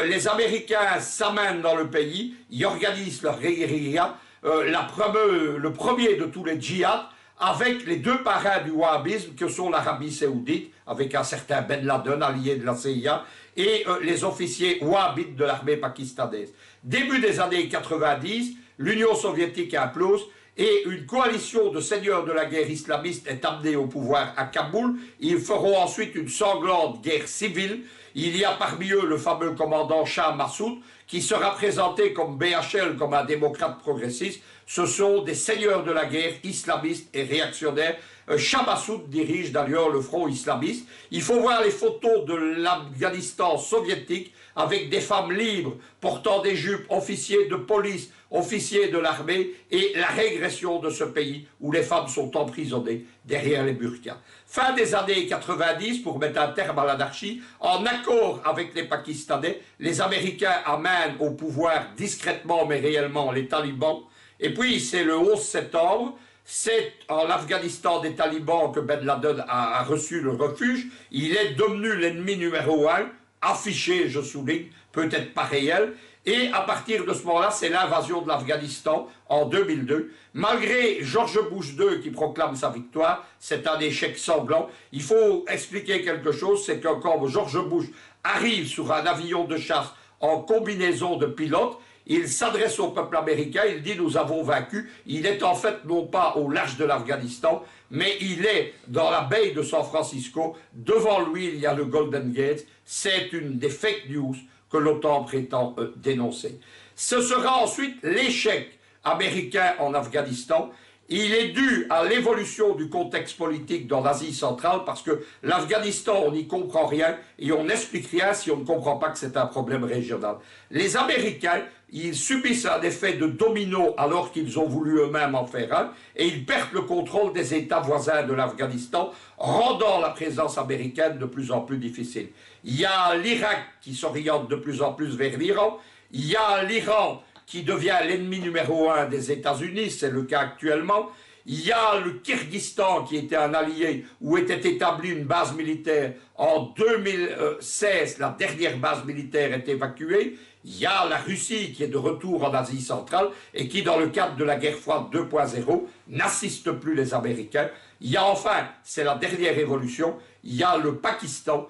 Speaker 2: les Américains s'amènent dans le pays, ils organisent leur guérilla, le premier de tous les djihad, avec les deux parrains du wahhabisme que sont l'Arabie saoudite, avec un certain Ben Laden, allié de la CIA, et les officiers wahhabites de l'armée pakistanaise. Début des années 90, l'Union soviétique implose, et une coalition de seigneurs de la guerre islamiste est amenée au pouvoir à Kaboul. Ils feront ensuite une sanglante guerre civile. Il y a parmi eux le fameux commandant Shah Massoud, qui sera présenté comme BHL, comme un démocrate progressiste. Ce sont des seigneurs de la guerre islamistes et réactionnaires. Shah Massoud dirige d'ailleurs le front islamiste. Il faut voir les photos de l'Afghanistan soviétique avec des femmes libres portant des jupes, officiers de police, officiers de l'armée, et la régression de ce pays où les femmes sont emprisonnées derrière les burqas. Fin des années 90, pour mettre un terme à l'anarchie, en accord avec les Pakistanais, les Américains amènent au pouvoir discrètement mais réellement les talibans. Et puis c'est le 11 septembre, c'est en Afghanistan des talibans que Ben Laden a reçu le refuge. Il est devenu l'ennemi numéro 1, affiché, je souligne, peut-être pas réel. Et à partir de ce moment-là, c'est l'invasion de l'Afghanistan en 2002. Malgré George Bush II qui proclame sa victoire, c'est un échec sanglant. Il faut expliquer quelque chose, c'est que quand George Bush arrive sur un avion de chasse en combinaison de pilote, il s'adresse au peuple américain, il dit « nous avons vaincu ». Il est en fait non pas au large de l'Afghanistan, mais il est dans la baie de San Francisco. Devant lui, il y a le Golden Gate. C'est une des fake news que l'OTAN prétend dénoncer. Ce sera ensuite l'échec américain en Afghanistan. Il est dû à l'évolution du contexte politique dans l'Asie centrale parce que l'Afghanistan, on n'y comprend rien et on n'explique rien si on ne comprend pas que c'est un problème régional. Les Américains, ils subissent un effet de domino alors qu'ils ont voulu eux-mêmes en faire un et ils perdent le contrôle des États voisins de l'Afghanistan, rendant la présence américaine de plus en plus difficile. Il y a l'Irak qui s'oriente de plus en plus vers l'Iran, il y a l'Iran qui devient l'ennemi numéro 1 des États-Unis, c'est le cas actuellement. Il y a le Kyrgyzstan qui était un allié où était établie une base militaire. En 2016, la dernière base militaire est évacuée. Il y a la Russie qui est de retour en Asie centrale et qui, dans le cadre de la guerre froide 2.0, n'assiste plus les Américains. Il y a enfin, c'est la dernière évolution, il y a le Pakistan.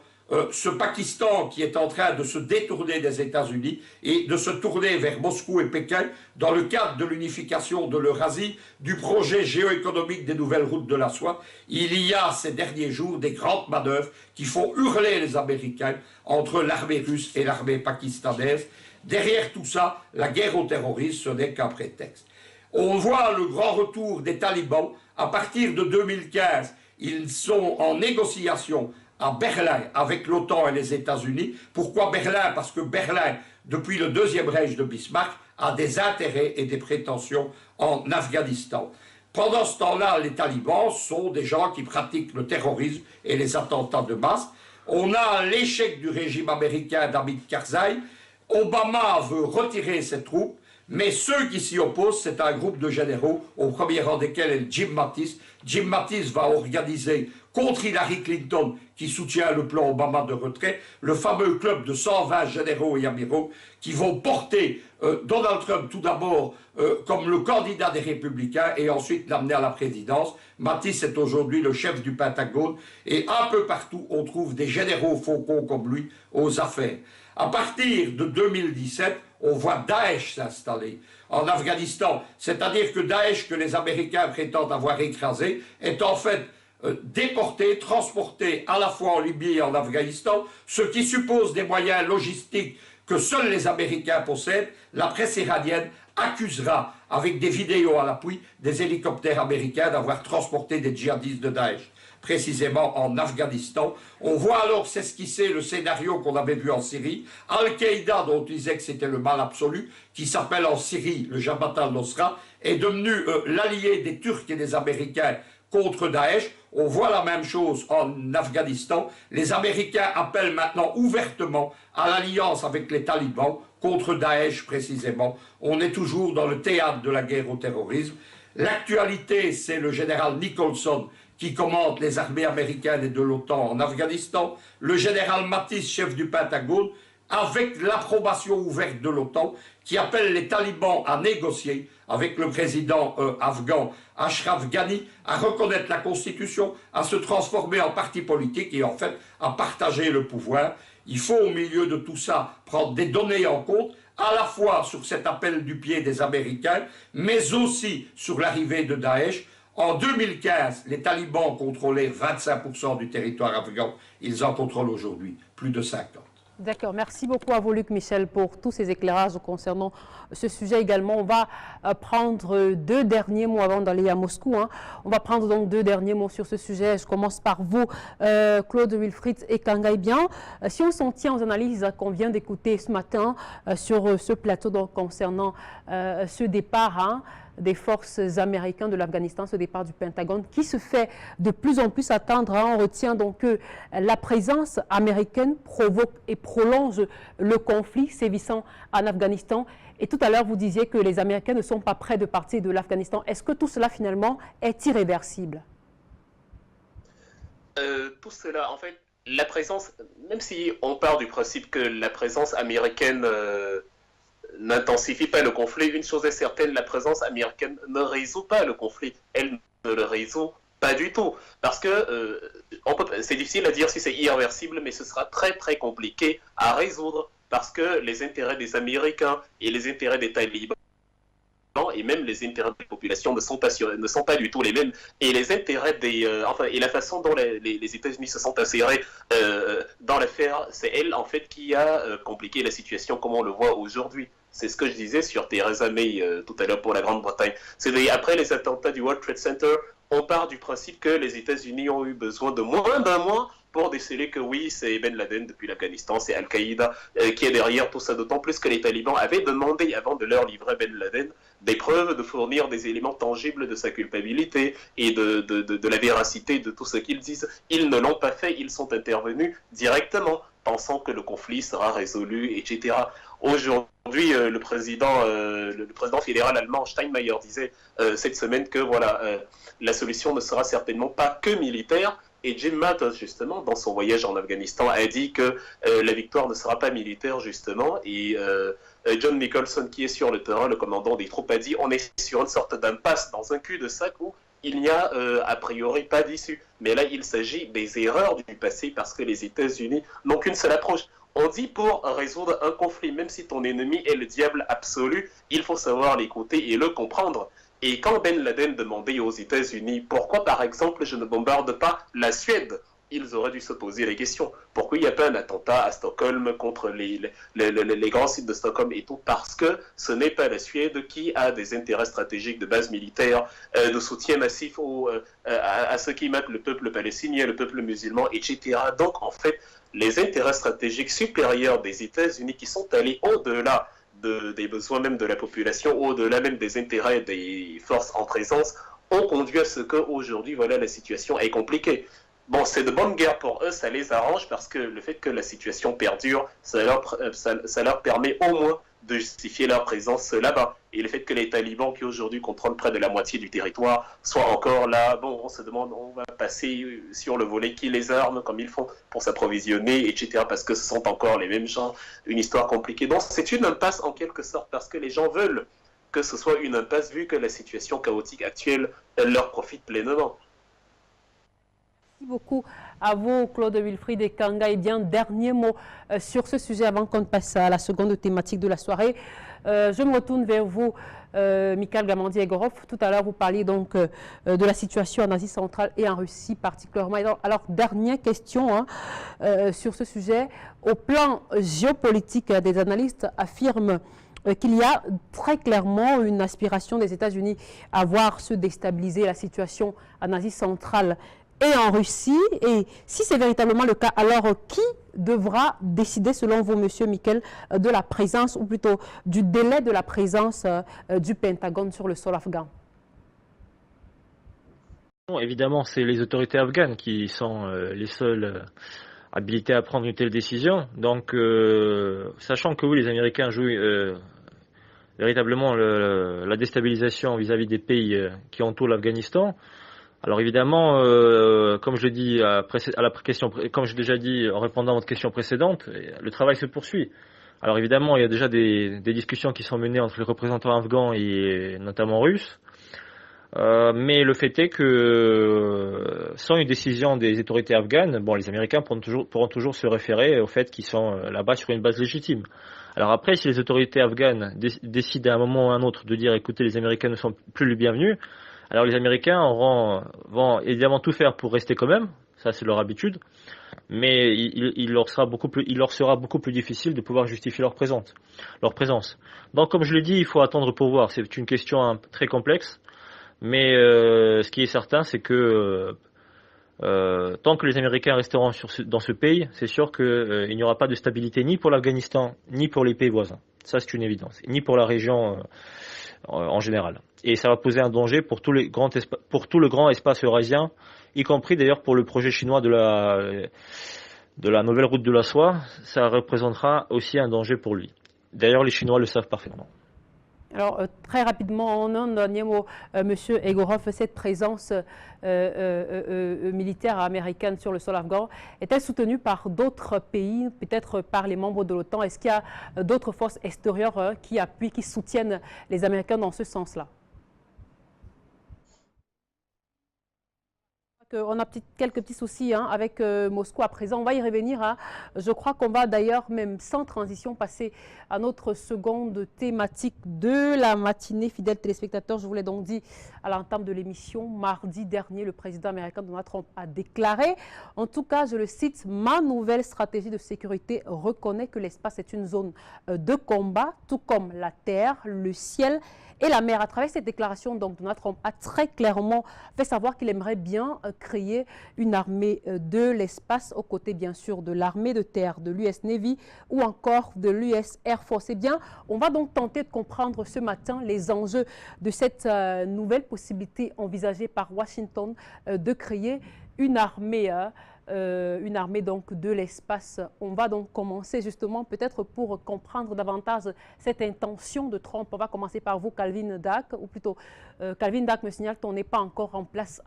Speaker 2: Ce Pakistan qui est en train de se détourner des États-Unis et de se tourner vers Moscou et Pékin dans le cadre de l'unification de l'Eurasie, du projet géoéconomique des nouvelles routes de la soie. Il y a ces derniers jours des grandes manœuvres qui font hurler les Américains entre l'armée russe et l'armée pakistanaise. Derrière tout ça, la guerre au terrorisme, ce n'est qu'un prétexte. On voit le grand retour des talibans. À partir de 2015, ils sont en négociation à Berlin avec l'OTAN et les États-Unis. Pourquoi Berlin? Parce que Berlin, depuis le Deuxième Reich de Bismarck, a des intérêts et des prétentions en Afghanistan. Pendant ce temps-là, les talibans sont des gens qui pratiquent le terrorisme et les attentats de masse. On a l'échec du régime américain d'Hamid Karzai. Obama veut retirer ses troupes, mais ceux qui s'y opposent, c'est un groupe de généraux, au premier rang desquels est Jim Mattis. Jim Mattis va organiser contre Hillary Clinton, qui soutient le plan Obama de retrait, le fameux club de 120 généraux et amiraux qui vont porter Donald Trump tout d'abord comme le candidat des républicains et ensuite l'amener à la présidence. Mattis est aujourd'hui le chef du Pentagone et un peu partout on trouve des généraux faucons comme lui aux affaires. À partir de 2017, on voit Daesh s'installer en Afghanistan, c'est-à-dire que Daesh, que les Américains prétendent avoir écrasé, est en fait déporté, transporté à la fois en Libye et en Afghanistan, ce qui suppose des moyens logistiques que seuls les Américains possèdent. La presse iranienne accusera, avec des vidéos à l'appui, des hélicoptères américains d'avoir transporté des djihadistes de Daesh, précisément en Afghanistan. On voit alors s'esquisser le scénario qu'on avait vu en Syrie. Al-Qaïda, dont on disait que c'était le mal absolu, qui s'appelle en Syrie le Jabhat al-Nusra, est devenu l'allié des Turcs et des Américains contre Daesh. On voit la même chose en Afghanistan. Les Américains appellent maintenant ouvertement à l'alliance avec les talibans contre Daesh précisément. On est toujours dans le théâtre de la guerre au terrorisme. L'actualité, c'est le général Nicholson qui commande les armées américaines et de l'OTAN en Afghanistan. Le général Mattis, chef du Pentagone, avec l'approbation ouverte de l'OTAN, qui appelle les talibans à négocier avec le président afghan Ashraf Ghani, à reconnaître la Constitution, à se transformer en parti politique et en fait à partager le pouvoir. Il faut au milieu de tout ça prendre des données en compte, à la fois sur cet appel du pied des Américains, mais aussi sur l'arrivée de Daesh. En 2015, les talibans contrôlaient 25% du territoire afghan. Ils en contrôlent aujourd'hui plus de 50%.
Speaker 1: D'accord, merci beaucoup à vous Luc Michel pour tous ces éclairages concernant ce sujet également. On va prendre deux derniers mots avant d'aller à Moscou. On va prendre donc deux derniers mots sur ce sujet. Je commence par vous, Claude Wilfried et Kangai Bien. Si on s'en tient aux analyses qu'on vient d'écouter ce matin sur ce plateau donc, concernant ce départ des forces américaines de l'Afghanistan, ce départ du Pentagone, qui se fait de plus en plus attendre. On retient donc que la présence américaine provoque et prolonge le conflit sévissant en Afghanistan. Et tout à l'heure, vous disiez que les Américains ne sont pas prêts de partir de l'Afghanistan. Est-ce que tout cela, finalement, est irréversible?
Speaker 3: Tout cela, en fait, la présence, même si on part du principe que la présence américaine n'intensifie pas le conflit. Une chose est certaine, la présence américaine ne résout pas le conflit. Elle ne le résout pas du tout. Parce que c'est difficile à dire si c'est irréversible, mais ce sera très très compliqué à résoudre parce que les intérêts des Américains et les intérêts des talibans et même les intérêts des populations ne sont pas du tout les mêmes. Et les intérêts et la façon dont les États-Unis se sont insérés dans l'affaire, c'est elle en fait qui a compliqué la situation comme on le voit aujourd'hui. C'est ce que je disais sur Theresa May tout à l'heure pour la Grande-Bretagne. Après les attentats du World Trade Center, on part du principe que les États-Unis ont eu besoin de moins d'un mois pour déceler que oui, c'est Ben Laden depuis l'Afghanistan, c'est Al-Qaïda qui est derrière tout ça, d'autant plus que les talibans avaient demandé, avant de leur livrer Ben Laden, des preuves, de fournir des éléments tangibles de sa culpabilité et de la véracité de tout ce qu'ils disent. Ils ne l'ont pas fait, ils sont intervenus directement, pensant que le conflit sera résolu, etc. Aujourd'hui, le président fédéral allemand Steinmeier disait cette semaine que voilà, la solution ne sera certainement pas que militaire. Et Jim Mattis, justement, dans son voyage en Afghanistan, a dit que la victoire ne sera pas militaire, justement. Et John Nicholson, qui est sur le terrain, le commandant des troupes, a dit on est sur une sorte d'impasse, dans un cul-de-sac où il n'y a a priori pas d'issue. Mais là, il s'agit des erreurs du passé parce que les États-Unis n'ont qu'une seule approche. On dit pour résoudre un conflit, même si ton ennemi est le diable absolu, il faut savoir l'écouter et le comprendre. Et quand Ben Laden demandait aux États-Unis pourquoi, par exemple, je ne bombarde pas la Suède, ils auraient dû se poser la question. Pourquoi il n'y a pas un attentat à Stockholm contre les grands sites de Stockholm et tout? Parce que ce n'est pas la Suède qui a des intérêts stratégiques de base militaire, de soutien massif à ceux qui mettent le peuple palestinien, le peuple musulman, etc. Donc, en fait, les intérêts stratégiques supérieurs des États-Unis qui sont allés au-delà des besoins même de la population, au-delà même des intérêts des forces en présence, ont conduit à ce qu'aujourd'hui, voilà, la situation est compliquée. Bon, c'est de bonne guerre pour eux, ça les arrange parce que le fait que la situation perdure, ça leur permet au moins de justifier leur présence là-bas. Et le fait que les talibans, qui aujourd'hui contrôlent près de la moitié du territoire, soient encore là, bon, on se demande, on va passer sur le volet qui les arme comme ils font pour s'approvisionner, etc. Parce que ce sont encore les mêmes gens, une histoire compliquée. Donc c'est une impasse en quelque sorte parce que les gens veulent que ce soit une impasse vu que la situation chaotique actuelle leur profite pleinement.
Speaker 1: Merci beaucoup à vous, Claude Wilfried et Kanga. Et bien, dernier mot sur ce sujet avant qu'on passe à la seconde thématique de la soirée. Je me retourne vers vous, Mikhail Gamandi-Egorov. Tout à l'heure, vous parliez donc de la situation en Asie centrale et en Russie particulièrement. Alors, dernière question sur ce sujet. Au plan géopolitique, des analystes affirment qu'il y a très clairement une aspiration des États-Unis à voir se déstabiliser la situation en Asie centrale et en Russie. Et si c'est véritablement le cas, alors qui devra décider, selon vous, Monsieur Mikhail, de la présence, ou plutôt du délai de la présence du Pentagone sur le sol afghan?
Speaker 5: Bon, évidemment, c'est les autorités afghanes qui sont les seules habilitées à prendre une telle décision. Donc, sachant que oui, les Américains jouent véritablement la déstabilisation vis-à-vis des pays qui entourent l'Afghanistan. Alors évidemment, comme je l'ai dit comme je l'ai déjà dit en répondant à votre question précédente, le travail se poursuit. Alors évidemment, il y a déjà des discussions qui sont menées entre les représentants afghans et notamment russes. Mais le fait est que sans une décision des autorités afghanes, bon, les Américains pourront toujours se référer au fait qu'ils sont là-bas sur une base légitime. Alors après, si les autorités afghanes décident à un moment ou à un autre de dire, écoutez, les Américains ne sont plus les bienvenus, alors les Américains vont évidemment tout faire pour rester quand même, ça c'est leur habitude, mais il leur sera beaucoup plus difficile de pouvoir justifier leur présence. Donc comme je l'ai dit, il faut attendre pour voir, c'est une question très complexe, mais ce qui est certain, c'est que tant que les Américains resteront dans ce pays, c'est sûr qu'il n'y aura pas de stabilité ni pour l'Afghanistan, ni pour les pays voisins. Ça c'est une évidence, ni pour la région en général. Et ça va poser un danger pour tout le grand espace eurasien, y compris d'ailleurs pour le projet chinois de la nouvelle route de la soie. Ça représentera aussi un danger pour lui. D'ailleurs, les Chinois le savent parfaitement.
Speaker 1: Alors, très rapidement, en un dernier mot, Monsieur Egorov, cette présence militaire américaine sur le sol afghan est-elle soutenue par d'autres pays, peut-être par les membres de l'OTAN? Est-ce qu'il y a d'autres forces extérieures qui appuient, qui soutiennent les Américains dans ce sens-là? On a quelques petits soucis avec Moscou à présent. On va y revenir. Je crois qu'on va d'ailleurs, même sans transition, passer à notre seconde thématique de la matinée. Fidèles téléspectateurs, je vous l'ai donc dit à l'entame de l'émission, mardi dernier, le président américain Donald Trump a déclaré, en tout cas, je le cite, « Ma nouvelle stratégie de sécurité reconnaît que l'espace est une zone de combat, tout comme la terre, le ciel et la mer ». À travers cette déclaration, donc, Donald Trump a très clairement fait savoir qu'il aimerait bien créer une armée de l'espace aux côtés, bien sûr, de l'armée de terre, de l'US Navy ou encore de l'US Air Force. Eh bien, on va donc tenter de comprendre ce matin les enjeux de cette nouvelle possibilité envisagée par Washington de créer une armée donc de l'espace. On va donc commencer justement peut-être pour comprendre davantage cette intention de Trump. On va commencer par vous, Calvin Dack, ou plutôt Calvin Dack me signale qu'on n'est pas encore en place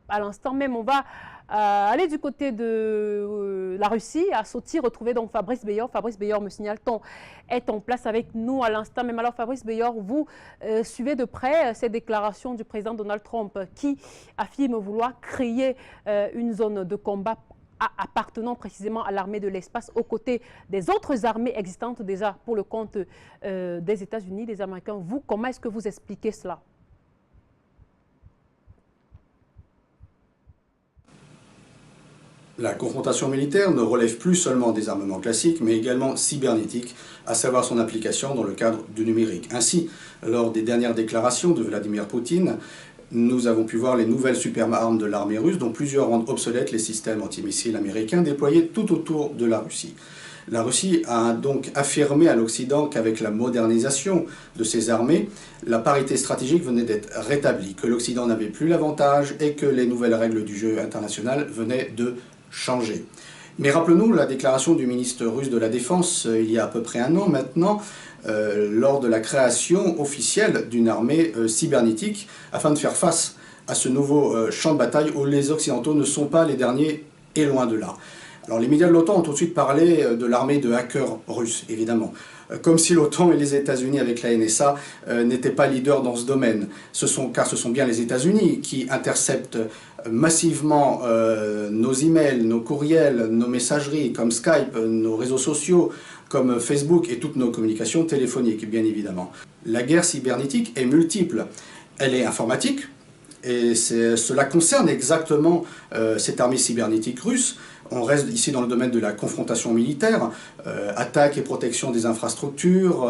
Speaker 1: à l'instant même. On va aller du côté de la Russie, à Sochi, retrouver donc Fabrice Beyor. Fabrice Beyor, me signale-t-on, est en place avec nous à l'instant même. Alors Fabrice Beyor, vous suivez de près ces déclarations du président Donald Trump qui affirme vouloir créer une zone de combat appartenant précisément à l'armée de l'espace aux côtés des autres armées existantes déjà pour le compte des États-Unis, des Américains. Vous, comment est-ce que vous expliquez cela?
Speaker 6: La confrontation militaire ne relève plus seulement des armements classiques, mais également cybernétiques, à savoir son application dans le cadre du numérique. Ainsi, lors des dernières déclarations de Vladimir Poutine, nous avons pu voir les nouvelles superarmes de l'armée russe, dont plusieurs rendent obsolètes les systèmes antimissiles américains déployés tout autour de la Russie. La Russie a donc affirmé à l'Occident qu'avec la modernisation de ses armées, la parité stratégique venait d'être rétablie, que l'Occident n'avait plus l'avantage et que les nouvelles règles du jeu international venaient de changer. Mais rappelons-nous la déclaration du ministre russe de la Défense il y a à peu près un an maintenant, lors de la création officielle d'une armée cybernétique afin de faire face à ce nouveau champ de bataille où les Occidentaux ne sont pas les derniers et loin de là. Alors les médias de l'OTAN ont tout de suite parlé de l'armée de hackers russes, évidemment. Comme si l'OTAN et les États-Unis avec la NSA n'étaient pas leaders dans ce domaine. Car ce sont bien les États-Unis qui interceptent massivement nos emails, nos courriels, nos messageries comme Skype, nos réseaux sociaux comme Facebook et toutes nos communications téléphoniques, bien évidemment. La guerre cybernétique est multiple. Elle est informatique, et cela concerne exactement cette armée cybernétique russe. On reste ici dans le domaine de la confrontation militaire, attaque et protection des infrastructures,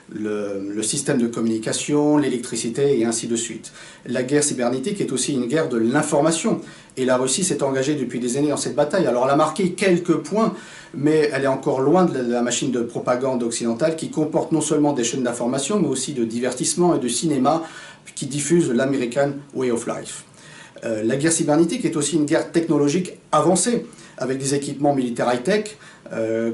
Speaker 6: le système de communication, l'électricité et ainsi de suite. La guerre cybernétique est aussi une guerre de l'information et la Russie s'est engagée depuis des années dans cette bataille. Alors elle a marqué quelques points, mais elle est encore loin de la machine de propagande occidentale qui comporte non seulement des chaînes d'information, mais aussi de divertissement et de cinéma qui diffusent l'American Way of Life. La guerre cybernétique est aussi une guerre technologique avancée, avec des équipements militaires high-tech,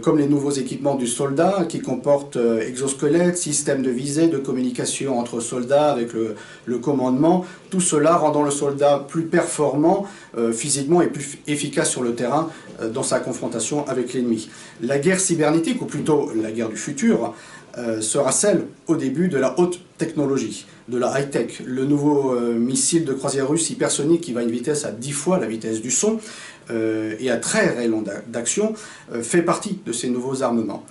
Speaker 6: comme les nouveaux équipements du soldat, qui comportent exosquelettes, systèmes de visée, de communication entre soldats avec le commandement, tout cela rendant le soldat plus performant physiquement et plus efficace sur le terrain dans sa confrontation avec l'ennemi. La guerre cybernétique, ou plutôt la guerre du futur, sera celle au début de la haute technologie, de la high-tech. Le nouveau missile de croisière russe hypersonique qui va à une vitesse à 10 fois la vitesse du son et à très réel d'action fait partie de ces nouveaux armements.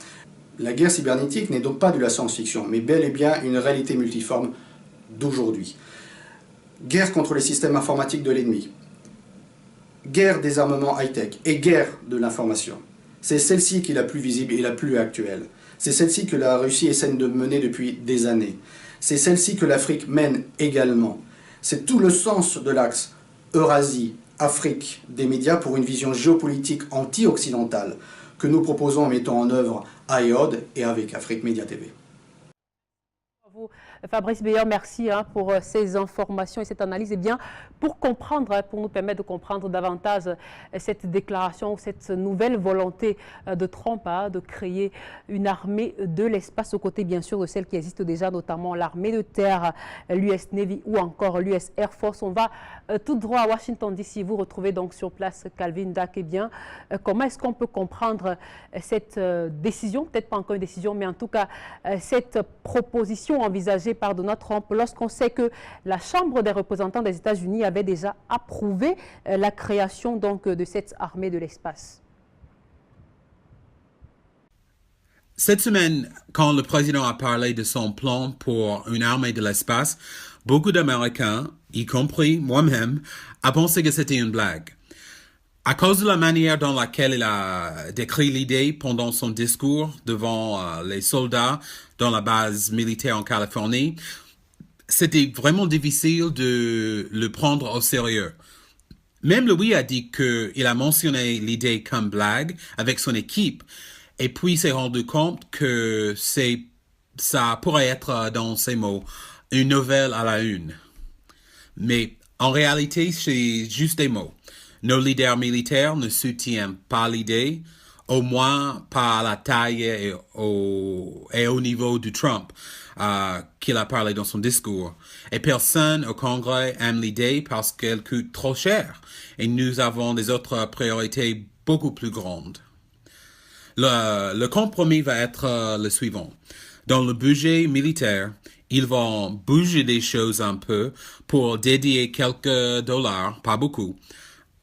Speaker 6: La guerre cybernétique n'est donc pas de la science-fiction, mais bel et bien une réalité multiforme d'aujourd'hui. Guerre contre les systèmes informatiques de l'ennemi, guerre des armements high-tech et guerre de l'information. C'est celle-ci qui est la plus visible et la plus actuelle. C'est celle-ci que la Russie essaie de mener depuis des années. C'est celle-ci que l'Afrique mène également. C'est tout le sens de l'axe Eurasie-Afrique des médias pour une vision géopolitique anti-occidentale que nous proposons en mettant en œuvre à EOD et avec Afrique Média TV.
Speaker 1: Vous, Fabrice Beyer, merci pour ces informations et cette analyse. Eh bien, pour comprendre, pour nous permettre de comprendre davantage cette déclaration, cette nouvelle volonté de Trump de créer une armée de l'espace aux côtés, bien sûr, de celle qui existe déjà, notamment l'armée de terre, l'US Navy ou encore l'US Air Force. On va tout droit à Washington DC. Vous retrouvez donc sur place Calvin Dack. Eh bien, comment est-ce qu'on peut comprendre cette décision, peut-être pas encore une décision, mais en tout cas cette proposition envisagée par Donald Trump lorsqu'on sait que la Chambre des représentants des États-Unis avait déjà approuvé la création donc de cette armée de l'espace?
Speaker 4: Cette semaine, quand le président a parlé de son plan pour une armée de l'espace, beaucoup d'Américains, y compris moi-même, ont pensé que c'était une blague. À cause de la manière dans laquelle il a décrit l'idée pendant son discours devant les soldats dans la base militaire en Californie, c'était vraiment difficile de le prendre au sérieux. Même lui a dit qu'il a mentionné l'idée comme blague avec son équipe et puis s'est rendu compte que ça pourrait être, dans ses mots, une nouvelle à la une. Mais en réalité, c'est juste des mots. Nos leaders militaires ne soutiennent pas l'idée, au moins pas à la taille et au niveau de Trump qu'il a parlé dans son discours. Et personne au Congrès aime l'idée parce qu'elle coûte trop cher. Et nous avons des autres priorités beaucoup plus grandes. Le compromis va être le suivant. Dans le budget militaire, ils vont bouger des choses un peu pour dédier quelques dollars, pas beaucoup,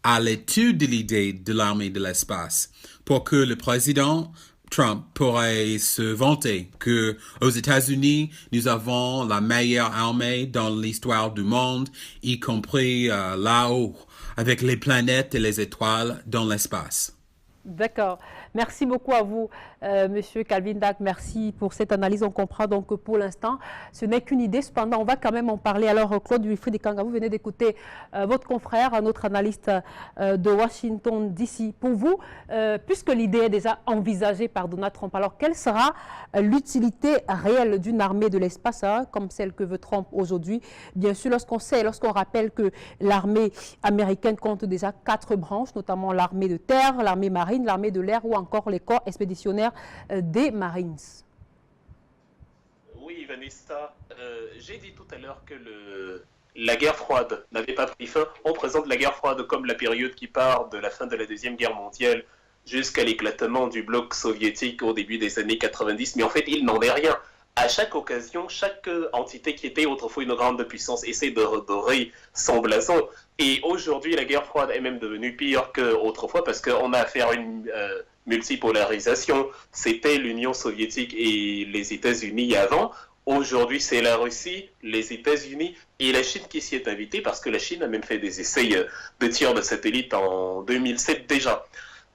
Speaker 4: à l'étude de l'idée de l'armée de l'espace, pour que le président Trump pourrait se vanter que aux États-Unis, nous avons la meilleure armée dans l'histoire du monde, y compris là-haut, avec les planètes et les étoiles dans l'espace.
Speaker 1: D'accord. Merci beaucoup à vous, Monsieur Calvin Dack. Merci pour cette analyse. On comprend donc que pour l'instant, ce n'est qu'une idée. Cependant, on va quand même en parler. Alors, Claude Wilfried Ekanga, vous venez d'écouter votre confrère, notre analyste de Washington DC. Pour vous, puisque l'idée est déjà envisagée par Donald Trump, alors quelle sera l'utilité réelle d'une armée de l'espace, comme celle que veut Trump aujourd'hui? Bien sûr, lorsqu'on rappelle que l'armée américaine compte déjà 4 branches, notamment l'armée de terre, l'armée marine, l'armée de l'air ou encore les corps expéditionnaires des Marines.
Speaker 3: Oui, Vanessa, j'ai dit tout à l'heure que la guerre froide n'avait pas pris fin. On présente la guerre froide comme la période qui part de la fin de la Deuxième Guerre mondiale jusqu'à l'éclatement du bloc soviétique au début des années 90, mais en fait, il n'en est rien. À chaque occasion, chaque entité qui était autrefois une grande puissance essaie de redorer son blason. Et aujourd'hui, la guerre froide est même devenue pire qu'autrefois parce qu'on a affaire à une multipolarisation. C'était l'Union soviétique et les États-Unis avant. Aujourd'hui, c'est la Russie, les États-Unis et la Chine qui s'y est invitée parce que la Chine a même fait des essais de tir de satellite en 2007 déjà.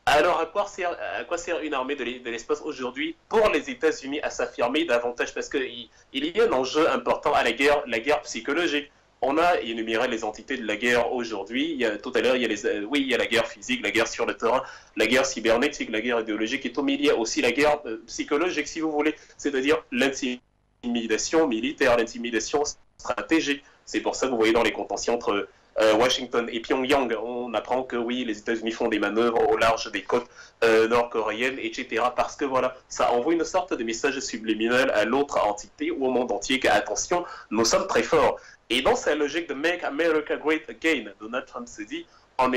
Speaker 3: Alors, à quoi sert une armée de l'espace aujourd'hui pour les États-Unis à s'affirmer davantage? Parce qu'il y a un enjeu important à la guerre psychologique. On a énuméré les entités de la guerre aujourd'hui. Tout à l'heure, il y a la guerre physique, la guerre sur le terrain, la guerre cybernétique, la guerre idéologique et tout, mais il y a aussi la guerre psychologique, si vous voulez, c'est-à-dire l'intimidation militaire, l'intimidation stratégique. C'est pour ça que vous voyez dans les contentions entre Washington et Pyongyang, on apprend que oui, les États-Unis font des manœuvres au large des côtes nord-coréennes, etc. Parce que voilà, ça envoie une sorte de message subliminal à l'autre entité ou au monde entier qu'attention, nous sommes très forts. Et dans sa logique de Make America Great Again, Donald Trump se dit, en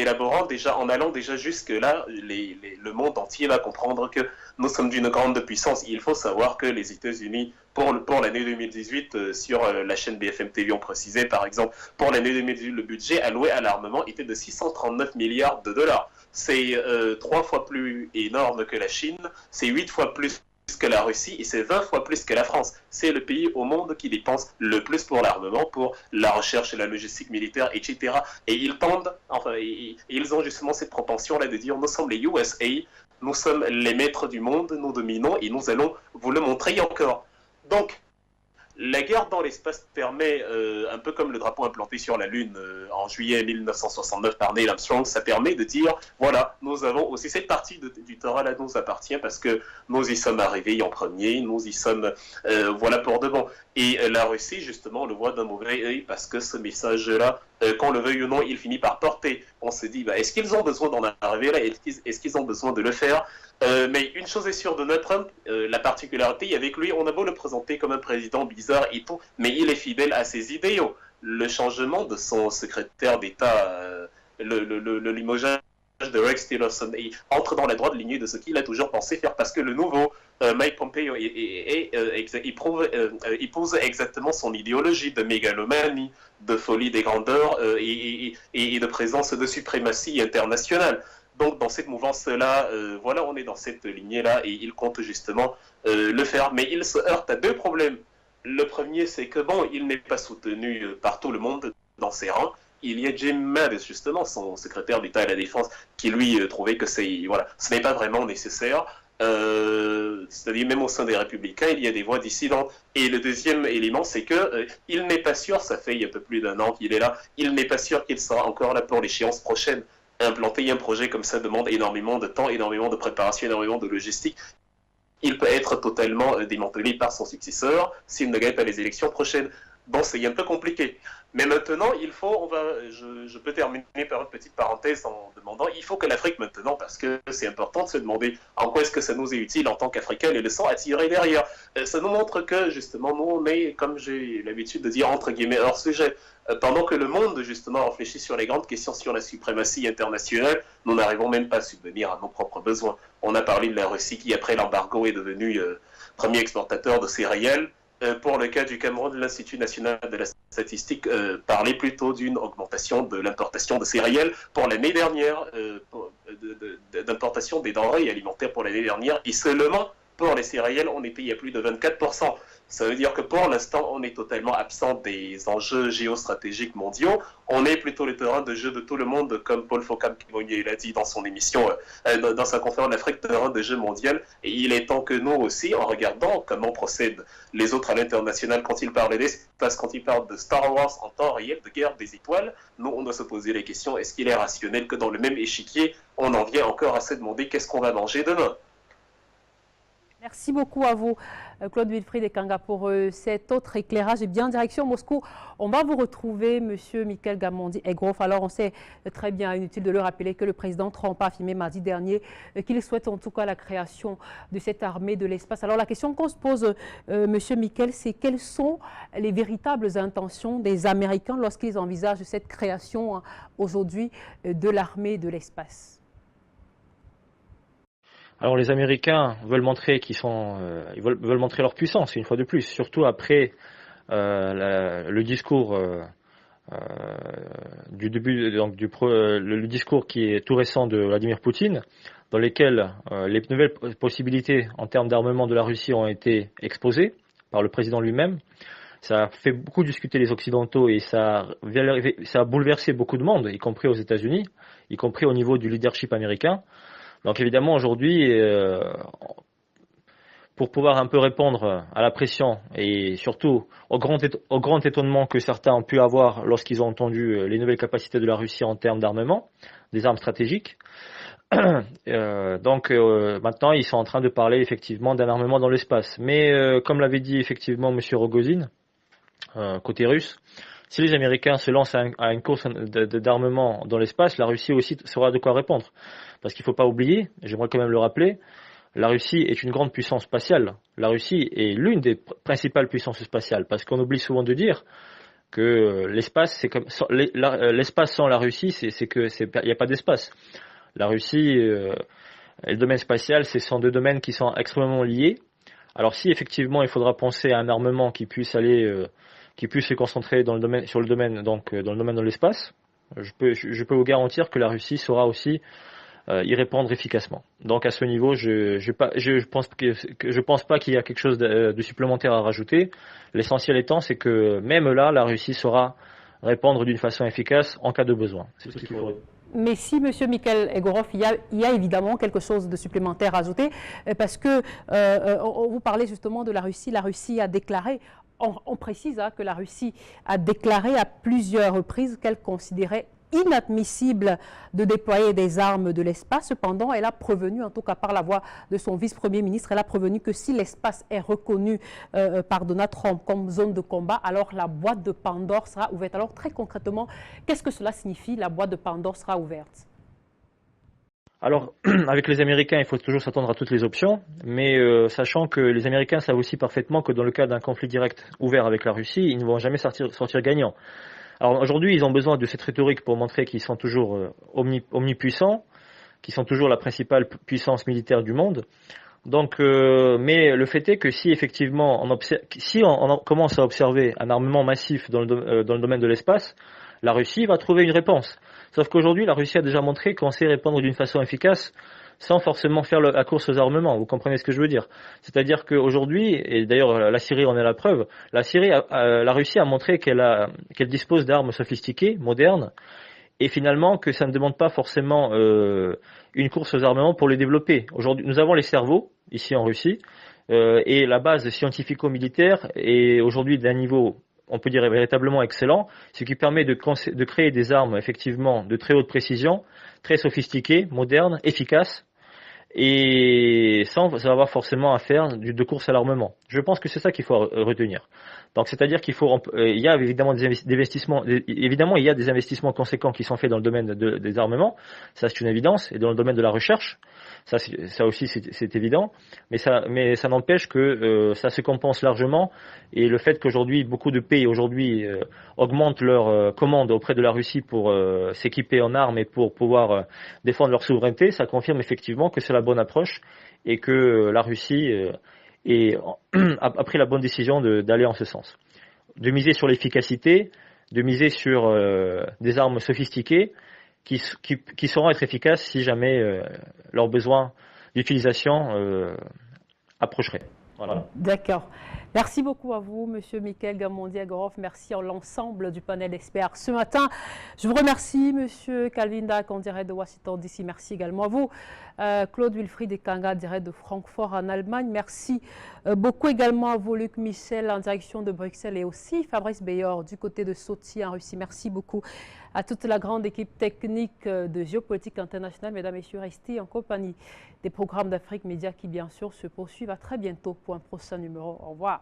Speaker 3: allant déjà jusque-là, le monde entier va comprendre que nous sommes d'une grande puissance. Il faut savoir que les États-Unis, pour l'année 2018, sur la chaîne BFM TV, on précisait par exemple, pour l'année 2018, le budget alloué à l'armement était de 639 milliards de dollars. C'est 3 fois plus énorme que la Chine, c'est 8 fois plus que la Russie et c'est 20 fois plus que la France. C'est le pays au monde qui dépense le plus pour l'armement, pour la recherche et la logistique militaire, etc. Et ils ont justement cette propension-là de dire nous sommes les USA, nous sommes les maîtres du monde, nous dominons et nous allons vous le montrer encore. Donc, La guerre dans l'espace permet, un peu comme le drapeau implanté sur la Lune en juillet 1969 par Neil Armstrong, ça permet de dire, voilà, nous avons aussi cette partie du terrain-là nous appartient parce que nous y sommes arrivés en premier, nous y sommes, voilà, pour de bon. Et la Russie, justement, le voit d'un mauvais œil parce que ce message-là, qu'on le veuille ou non, il finit par porter. On se dit, bah, est-ce qu'ils ont besoin d'en arriver là? Est-ce qu'ils ont besoin de le faire? Mais une chose est sûre de Donald Trump, la particularité avec lui, on a beau le présenter comme un président bizarre et tout, mais il est fidèle à ses idéaux. Le changement de son secrétaire d'État, le limogeage de Rex Tillerson, il entre dans la droite lignée de ce qu'il a toujours pensé faire, parce que le nouveau Mike Pompeo il pose exactement son idéologie de mégalomanie, de folie des grandeurs et de présence de suprématie internationale. Donc dans cette mouvance-là, voilà, on est dans cette lignée-là et il compte justement le faire. Mais il se heurte à deux problèmes. Le premier, c'est que bon, il n'est pas soutenu par tout le monde dans ses rangs. Il y a Jim Mattis, justement, son secrétaire d'État à la Défense, qui lui trouvait que voilà, ce n'est pas vraiment nécessaire. C'est-à-dire même au sein des Républicains, il y a des voix dissidentes. Et le deuxième élément, c'est que il n'est pas sûr, ça fait un peu plus d'1 an qu'il est là, il n'est pas sûr qu'il sera encore là pour l'échéance prochaine. Implanter un projet comme ça demande énormément de temps, énormément de préparation, énormément de logistique. Il peut être totalement démantelé par son successeur s'il ne gagne pas les élections prochaines. Bon, c'est un peu compliqué. Mais maintenant, je peux terminer par une petite parenthèse en demandant, il faut que l'Afrique maintenant, parce que c'est important de se demander en quoi est-ce que ça nous est utile en tant qu'Africains, les leçons à tirer derrière. Ça nous montre que, justement, nous, on est, comme j'ai l'habitude de dire, entre guillemets, hors sujet. Pendant que le monde, justement, réfléchit sur les grandes questions sur la suprématie internationale, nous n'arrivons même pas à subvenir à nos propres besoins. On a parlé de la Russie qui, après l'embargo, est devenue premier exportateur de céréales. Pour le cas du Cameroun, l'Institut national de la statistique parlait plutôt d'une augmentation de l'importation de céréales pour l'année dernière, d'importation des denrées alimentaires pour l'année dernière, et seulement pour les céréales, on est payé à plus de 24%. Ça veut dire que pour l'instant, on est totalement absent des enjeux géostratégiques mondiaux. On est plutôt le terrain de jeu de tout le monde, comme Paul Foucault-Kibonye l'a dit dans son émission, dans sa conférence d'Afrique, terrain de jeu mondial. Et il est temps que nous aussi, en regardant comment procèdent les autres à l'international quand ils parlent d'espace, quand ils parlent de Star Wars en temps réel, de guerre des étoiles, nous, on doit se poser la question, est-ce qu'il est rationnel que dans le même échiquier, on en vient encore à se demander qu'est-ce qu'on va manger demain?
Speaker 1: Merci beaucoup à vous, Claude Wilfried Ekanga, pour cet autre éclairage. Et bien, en direction Moscou, on va vous retrouver, Monsieur Michael Gamondi-Egroff. Alors, on sait très bien, inutile de le rappeler, que le président Trump a affirmé mardi dernier qu'il souhaite en tout cas la création de cette armée de l'espace. Alors, la question qu'on se pose, Monsieur Michael, c'est quelles sont les véritables intentions des Américains lorsqu'ils envisagent cette création aujourd'hui de l'armée de l'espace?
Speaker 5: Alors les Américains veulent montrer ils veulent montrer leur puissance une fois de plus, surtout après le discours le discours qui est tout récent de Vladimir Poutine, dans lequel les nouvelles possibilités en termes d'armement de la Russie ont été exposées par le président lui-même. Ça a fait beaucoup discuter les Occidentaux et ça a bouleversé beaucoup de monde, y compris aux États-Unis, y compris au niveau du leadership américain. Donc évidemment aujourd'hui, pour pouvoir un peu répondre à la pression et surtout au grand étonnement que certains ont pu avoir lorsqu'ils ont entendu les nouvelles capacités de la Russie en termes d'armement, des armes stratégiques, donc maintenant ils sont en train de parler effectivement d'un armement dans l'espace. Mais comme l'avait dit effectivement M. Rogozin, côté russe, si les Américains se lancent à une course d'armement dans l'espace, la Russie aussi saura de quoi répondre. Parce qu'il ne faut pas oublier, j'aimerais quand même le rappeler, la Russie est une grande puissance spatiale. La Russie est l'une des principales puissances spatiales. Parce qu'on oublie souvent de dire que l'espace, c'est comme l'espace sans la Russie, il n'y a pas d'espace. La Russie et le domaine spatial, ce sont deux domaines qui sont extrêmement liés. Alors si effectivement il faudra penser à un armement qui puisse se concentrer dans le domaine, sur le domaine, donc dans le domaine de l'espace, je peux vous garantir que la Russie saura aussi y répondre efficacement. Donc à ce niveau, je pense pas qu'il y a quelque chose de supplémentaire à rajouter. L'essentiel étant, c'est que même là, la Russie saura répondre d'une façon efficace en cas de besoin. C'est ce qu'il faut.
Speaker 1: Mais si, M. Michael Egroff, il y a évidemment quelque chose de supplémentaire à ajouter, parce que vous parlez justement de la Russie. La Russie a déclaré on précise que la Russie a déclaré à plusieurs reprises qu'elle considérait inadmissible de déployer des armes de l'espace. Cependant, elle a prévenu, en tout cas par la voix de son vice-premier ministre, elle a prévenu que si l'espace est reconnu par Donald Trump comme zone de combat, alors la boîte de Pandore sera ouverte. Alors très concrètement, qu'est-ce que cela signifie, la boîte de Pandore sera ouverte?
Speaker 5: Alors, avec les Américains, il faut toujours s'attendre à toutes les options, mais sachant que les Américains savent aussi parfaitement que dans le cas d'un conflit direct ouvert avec la Russie, ils ne vont jamais sortir gagnants. Alors aujourd'hui, ils ont besoin de cette rhétorique pour montrer qu'ils sont toujours omnipuissants, qu'ils sont toujours la principale puissance militaire du monde. Donc, mais le fait est que si effectivement on commence à observer un armement massif dans le domaine de l'espace, la Russie va trouver une réponse. Sauf qu'aujourd'hui, la Russie a déjà montré qu'on sait répondre d'une façon efficace sans forcément faire la course aux armements. Vous comprenez ce que je veux dire? C'est-à-dire qu'aujourd'hui, et d'ailleurs la Syrie en est la preuve, la Russie a montré qu'elle dispose d'armes sophistiquées, modernes, et finalement que ça ne demande pas forcément une course aux armements pour les développer. Aujourd'hui, nous avons les cerveaux, ici en Russie, et la base scientifico-militaire est aujourd'hui d'un niveau, on peut dire, véritablement excellent, ce qui permet de créer des armes effectivement de très haute précision, très sophistiquées, modernes, efficaces, et sans avoir forcément à faire de course à l'armement. Je pense que c'est ça qu'il faut retenir. Donc, c'est-à-dire il y a évidemment des investissements, évidemment, il y a des investissements conséquents qui sont faits dans le domaine des armements, ça c'est une évidence, et dans le domaine de la recherche, ça aussi c'est évident, mais ça n'empêche que ça se compense largement, et le fait qu'aujourd'hui beaucoup de pays augmentent leurs commandes auprès de la Russie pour s'équiper en armes et pour pouvoir défendre leur souveraineté, ça confirme effectivement que c'est la bonne approche et que la Russie a pris la bonne décision d'aller en ce sens, de miser sur l'efficacité, de miser sur des armes sophistiquées qui sauront être efficaces si jamais leurs besoins d'utilisation approcheraient. Voilà.
Speaker 1: D'accord. Merci beaucoup à vous, Monsieur Michael Gamondi-Agorov. Merci à l'ensemble du panel d'experts ce matin. Je vous remercie, Monsieur Calvin Dack, en direct de Washington DC. Merci également à vous, Claude Wilfried Ekanga, direct de Francfort en Allemagne. Merci beaucoup également à vous, Luc Michel, en direction de Bruxelles, et aussi Fabrice Beyor du côté de Sochi en Russie. Merci beaucoup à toute la grande équipe technique de Géopolitique Internationale. Mesdames et messieurs, restez en compagnie des programmes d'Afrique Média qui, bien sûr, se poursuivent. À très bientôt pour un prochain numéro. Au revoir.